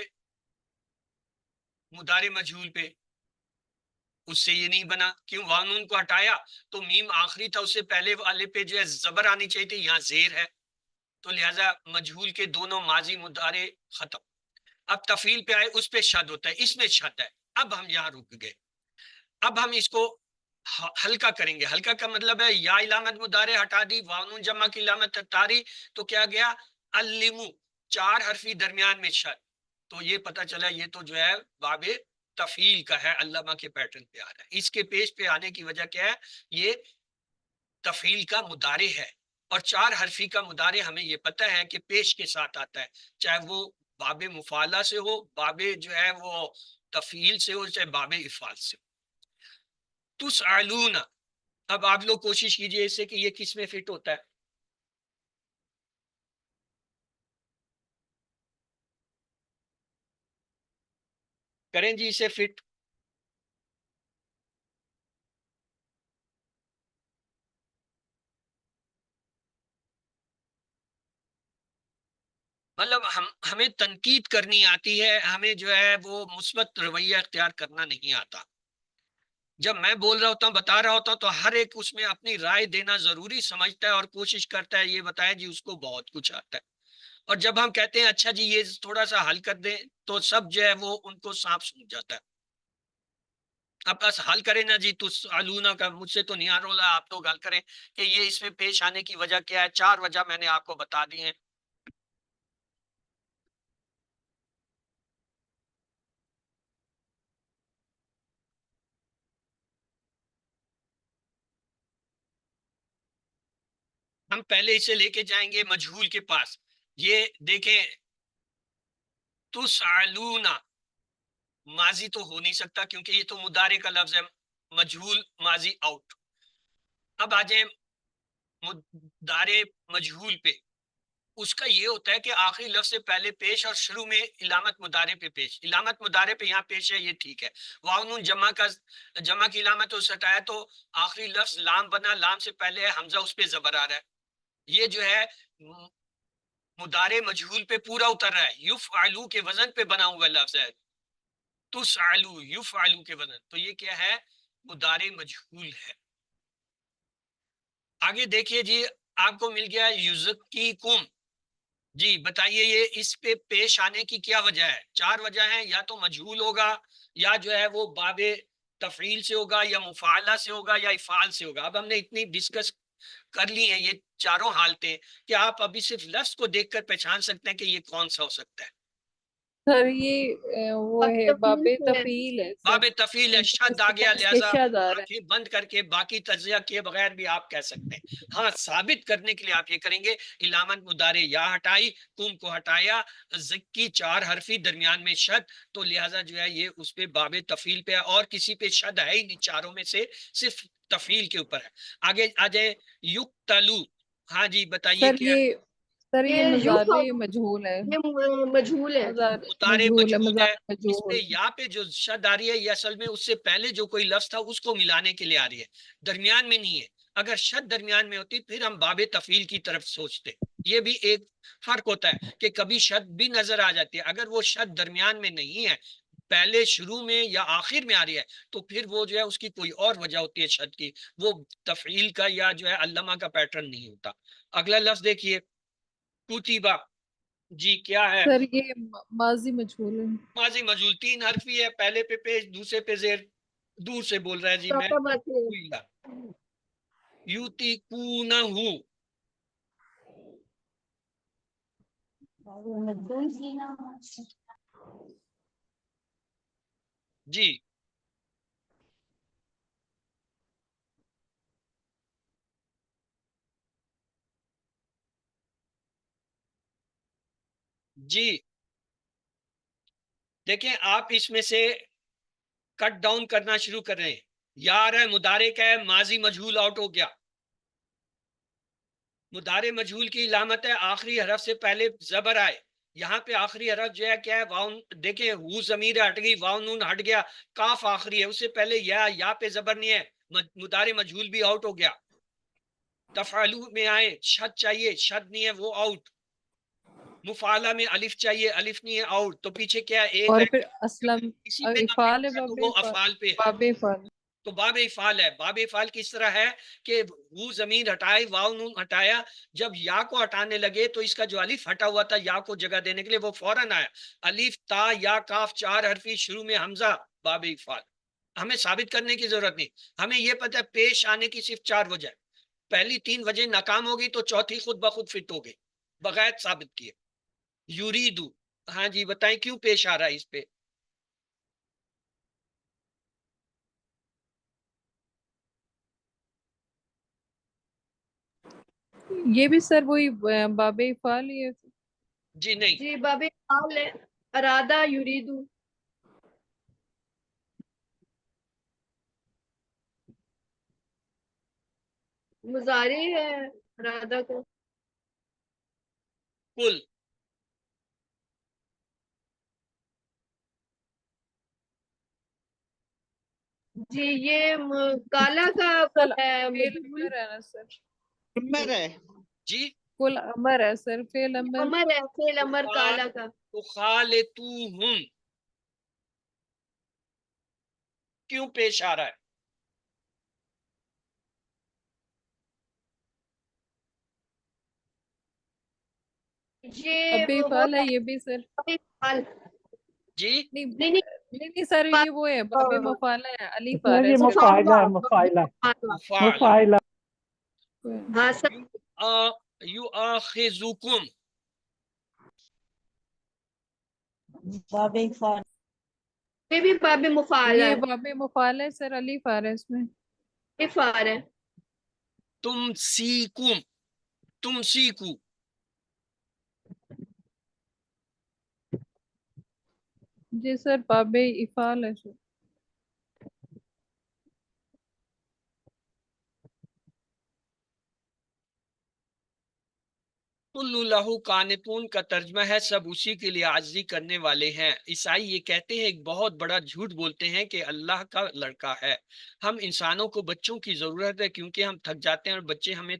مدارے مجہول پہ، اس سے یہ نہیں بنا. کیوں؟ وانون کو ہٹایا تو میم آخری تھا، اس سے پہلے والے پہ جو ہے زبر آنی چاہیے تھی، یہاں زیر ہے، تو لہٰذا مجہول کے دونوں ماضی مدارے ختم. اب تفعیل پہ آئے، اس پہ شد ہوتا ہے، اس میں شد ہے. اب ہم یہاں رک گئے. اب ہم اس کو ہلکا کریں گے. ہلکا کا مطلب ہے یا علامت مدارے ہٹا دی، وانون جمع کی علامت تاری، تو کیا گیا؟ علمو 4 حرفی درمیان میں شد. تو یہ پتہ چلا یہ تو جو ہے باب تفعیل کا ہے، علامہ کے پیٹرن پہ آ رہا ہے. اس کے پیش پہ آنے کی وجہ کیا ہے؟ یہ تفعیل کا مدارے ہے، اور 4 حرفی کا مدارے ہمیں یہ پتہ ہے کہ پیش کے ساتھ آتا ہے، چاہے وہ باب مفعلہ سے ہو، باب جو ہے وہ تفعیل سے ہو، چاہے باب افعال سے ہو. تسألون، اب آپ لوگ کوشش کیجئے اس سے کہ یہ کس میں فٹ ہوتا ہے. کریں جی اسے فٹ. مطلب ہمیں تنقید کرنی آتی ہے، ہمیں جو ہے وہ مثبت رویہ اختیار کرنا نہیں آتا. جب میں بول رہا ہوتا ہوں، بتا رہا ہوتا ہوں، تو ہر ایک اس میں اپنی رائے دینا ضروری سمجھتا ہے اور کوشش کرتا ہے یہ بتایا جی اس کو بہت کچھ آتا ہے. اور جب ہم کہتے ہیں اچھا جی یہ تھوڑا سا حل کر دیں، تو سب جو ہے وہ ان کو سانپ سوچ جاتا ہے. اب بس حل کریں نا جی، تسألون کا مجھ سے تو نہیں آ رہا، آپ تو حل کریں کہ یہ اس میں پیش آنے کی وجہ کیا ہے. 4 وجہ میں نے آپ کو بتا دی ہیں. ہم پہلے اسے لے کے جائیں گے مجہول کے پاس. یہ دیکھیں تسألون ماضی تو ہو نہیں سکتا کیونکہ یہ تو مضارع کا لفظ ہے، مجہول ماضی آؤٹ. اب آ جائیں مضارع مجہول پہ. اس کا یہ ہوتا ہے کہ آخری لفظ سے پہلے پیش اور شروع میں علامت مضارع پہ پیش. علامت مضارع پہ یہاں پیش ہے، یہ ٹھیک ہے. واؤ جمع کی علامت اس ہٹایا تو آخری لفظ لام بنا، لام سے پہلے حمزہ، اس پہ زبر آ رہا ہے. یہ جو ہے مضارع مجہول پہ پورا اتر رہا ہے. یفعلو کے وزن پہ بنا ہوا لفظ ہے، تسعلو یفعلو کے وزن، تو یہ کیا ہے؟ مضارع مجہول ہے. آگے دیکھیے جی، آپ کو مل گیا یزکیکم. جی بتائیے یہ اس پہ پیش آنے کی کیا وجہ ہے؟ 4 وجہ ہیں، یا تو مجہول ہوگا، یا جو ہے وہ باب تفعیل سے ہوگا، یا مفعلہ سے ہوگا، یا افعال سے ہوگا. اب ہم نے اتنی ڈسکس کر لی ہیں یہ چاروں حالتیں کہ آپ ابھی صرف لفظ کو دیکھ کر پہچان سکتے ہیں کہ یہ کون سا ہو سکتا ہے. سر یہ وہ ہے باب تفعیل ہے سر، باب تفعیل ہے، شد آ گیا، اس کے لہذا شد آ رہا ہے. آنکھیں بند کر کے باقی تجزیہ کیے بغیر بھی آپ کہہ سکتے ہیں. ہاں ثابت کرنے کے لیے آپ یہ کریں گے علامت مضارع یا ہٹائی، کم کو ہٹایا، زکی 4 حرفی درمیان میں شد، تو لہذا جو ہے یہ اس پہ باب تفعیل پہ ہے، اور کسی پہ شد ہے ہی نہیں چاروں میں سے، صرف تفعیل کے اوپر ہے. آگے آ جائے یقتلو. ہاں جی بتائیے سر کیا یہ مضارع مجہول ہے، یہ مجہول ہے. مضارع مجہول ہے، مجہول ہے. مضارع اس پہ مجہول. یا پہ جو شد آ رہی ہے یہ اصل میں اس سے پہلے جو کوئی لفظ تھا اس کو ملانے کے لیے آ رہی ہے، درمیان میں نہیں ہے. اگر شد درمیان میں ہوتی پھر ہم باب تفعیل کی طرف سوچتے. یہ بھی ایک فرق ہوتا ہے کہ کبھی شد بھی نظر آ جاتی ہے. اگر وہ شد درمیان میں نہیں ہے، پہلے شروع میں یا آخر میں آ رہی ہے، تو پھر وہ جو ہے اس کی کوئی اور وجہ ہوتی ہے شد کی، وہ تفعیل کا یا جو ہے علامہ کا پیٹرن نہیں ہوتا. اگلا لفظ دیکھیے کتیبہ. جی کیا ہے؟ سر یہ ماضی مجہول ہے. ماضی مجہول 3 حرفی ہے، پہلے پہ پیش، دوسرے پہ زیر. دور سے بول رہا ہے جی میں. یوتیکونہ جی جی دیکھیں آپ اس میں سے کٹ ڈاؤن کرنا شروع کر رہے ہیں. یار ہے مضارع کا ہے, ماضی مجہول آؤٹ ہو گیا. مضارع مجہول کی علامت ہے آخری حرف سے پہلے زبر آئے. یہاں پہ آخری حرف جو ہے کیا ہے, واؤن. دیکھیں وہ ضمیر ہٹ گئی, واؤ نون ہٹ گیا, کاف آخری ہے, اس سے پہلے یا پہ زبر نہیں ہے, مضارع مجہول بھی آؤٹ ہو گیا. تفعلو میں آئے, شد چاہیے, شد نہیں ہے وہ آؤٹ. مفعلہ میں الف چاہیے, الف نہیں ہے آؤٹ. تو پیچھے کیا ہے, ایک اور ہے پھر اسلم اسی پہ افعال ہے, نہ باب وہ افعال, افعال پہ ہے. باب افعال. تو باب افعال ہے. باب افعال کس طرح ہے کہ وہ ضمیر ہٹائے, واو نون ہٹایا, جب یا کو ہٹانے لگے تو اس کا جو الف ہٹا ہوا تھا یا کو جگہ دینے کے لیے وہ فوراً آیا. الف تا یا کاف چار حرفی, شروع میں حمزہ, باب افعال. ہمیں ثابت کرنے کی ضرورت نہیں, ہمیں یہ پتہ ہے پیش آنے کی صرف 4 وجہ ہے. پہلی 3 وجہ ناکام ہوگی تو چوتھی خود بخود فٹ ہو گئی بغیر ثابت کیے. یریدو, ہاں جی بتائیں کیوں پیش آ رہا ہے اس پہ؟ یہ بھی سر وہی باب افعال ہی ہے. جی نہیں, جی باب افعال ہے, ارادہ یریدو. مضارع ہے ارادہ کو. کل. جی یہ کالا کا کل ہے فعل مجہول. امر ہے نا سر, عمر ہے. جی کل امر ہے سر, فعل امر. امر ہے فعل امر کالا کا. تخالطوہم کیوں پیش آ رہا ہے؟ یہ باب وہ افعال ہے ہے یہ بھی سر. باب افعال. جی نہیں نہیں نہیں نہیں سر, یہ وہ ہے باب مفعال ہے, الف آ سر رہا ہے یہ اس کے بعد. مفاعلہ ہے, مفاعلہ, مفعل. مفاعلہ. ہاں سر. یؤاخذکم باب افعال. یہ بھی باب مفعال یہ ہے, باب مفعال ہے سر, الف آ رہا ہے اس میں. افعال ہے. تمسیکم, تمسیکو جی سر باب افعال ہے سر. کل لہو قانتون کا ترجمہ ہے سب اسی کے لیے عاجزی کرنے والے ہیں. عیسائی یہ کہتے ہیں, ایک بہت بڑا جھوٹ بولتے ہیں کہ اللہ کا لڑکا ہے. ہم انسانوں کو بچوں کی ضرورت ہے کیونکہ ہم تھک جاتے ہیں اور بچے ہمیں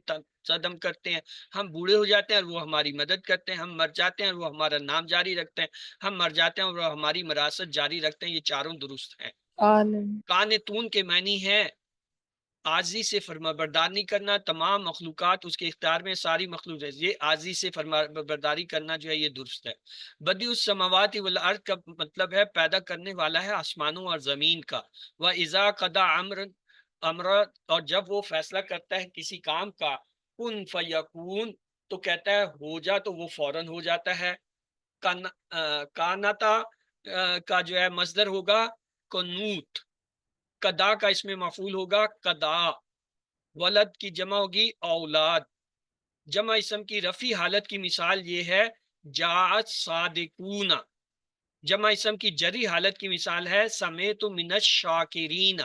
صدم کرتے ہیں. ہم بوڑھے ہو جاتے ہیں اور وہ ہماری مدد کرتے ہیں. ہم مر جاتے ہیں اور وہ ہمارا نام جاری رکھتے ہیں. ہم مر جاتے ہیں اور وہ ہماری وراثت جاری رکھتے ہیں. یہ چاروں درست ہیں. عالم. قانتون کے معنی ہے عاجزی سے فرما برداری کرنا. تمام مخلوقات اس کے اختیار میں, ساری مخلوق ہے, یہ عاجزی سے فرما برداری کرنا جو ہے یہ درست ہے. بدیع السماوات والارض کا مطلب ہے پیدا کرنے والا ہے آسمانوں اور زمین کا. وَإِذَا قَضَى امر, اور جب وہ فیصلہ کرتا ہے کسی کام کا, کن فیکون, تو کہتا ہے ہو جا, تو وہ فوراً ہو جاتا ہے. کانتا کا جو ہے مصدر ہوگا کنوت. قدا کا اس میں مفعول ہوگا قدا. ولد کی جمع ہوگی اولاد. جمع اسم کی رفع حالت کی مثال یہ ہے جاءت صادقون. جمع اسم کی جری حالت کی مثال ہے سمیت من الشاکرین.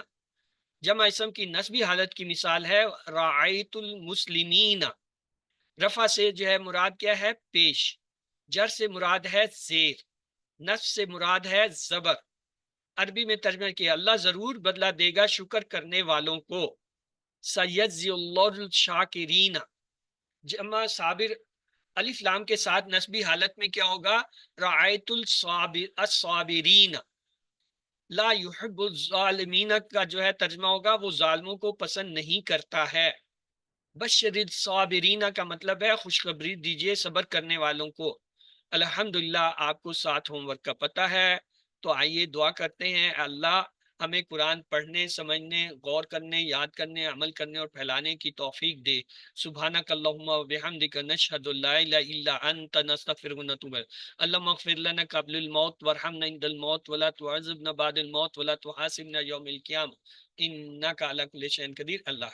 جمع اسم کی نسبی حالت کی مثال ہے رعیت المسلمین. رفع سے جو ہے مراد کیا ہے پیش. جر سے مراد ہے زیر. نصب سے مراد ہے زبر. عربی میں ترجمہ کیا اللہ ضرور بدلہ دے گا شکر کرنے والوں کو. سیجزی اللہ الشاکرین. جمع صابر الف لام کے ساتھ نسبی حالت میں کیا ہوگا رعایت الصابرین. لا یحب الظالمین کا جو ہے ترجمہ ہوگا وہ ظالموں کو پسند نہیں کرتا ہے. بشر الصابرین کا مطلب ہے خوشخبری دیجئے صبر کرنے والوں کو. الحمدللہ آپ کو 7 ہوم ورک کا پتہ ہے, تو آئیے دعا کرتے ہیں اللہ ہمیں قرآن پڑھنے, سمجھنے, غور کرنے, یاد کرنے, عمل کرنے اور پھیلانے کی توفیق دے. سبحانک اللہم و بحمدک نشہد لا الہ الا انت نستغفرک و نتوب الیک. اللہم اغفر لنا قبل الموت وارحمنا عند الموت ولا تعذبنا بعد الموت ولا تحاسبنا یوم القیامہ انک علی کل شیء قدیر. اللہ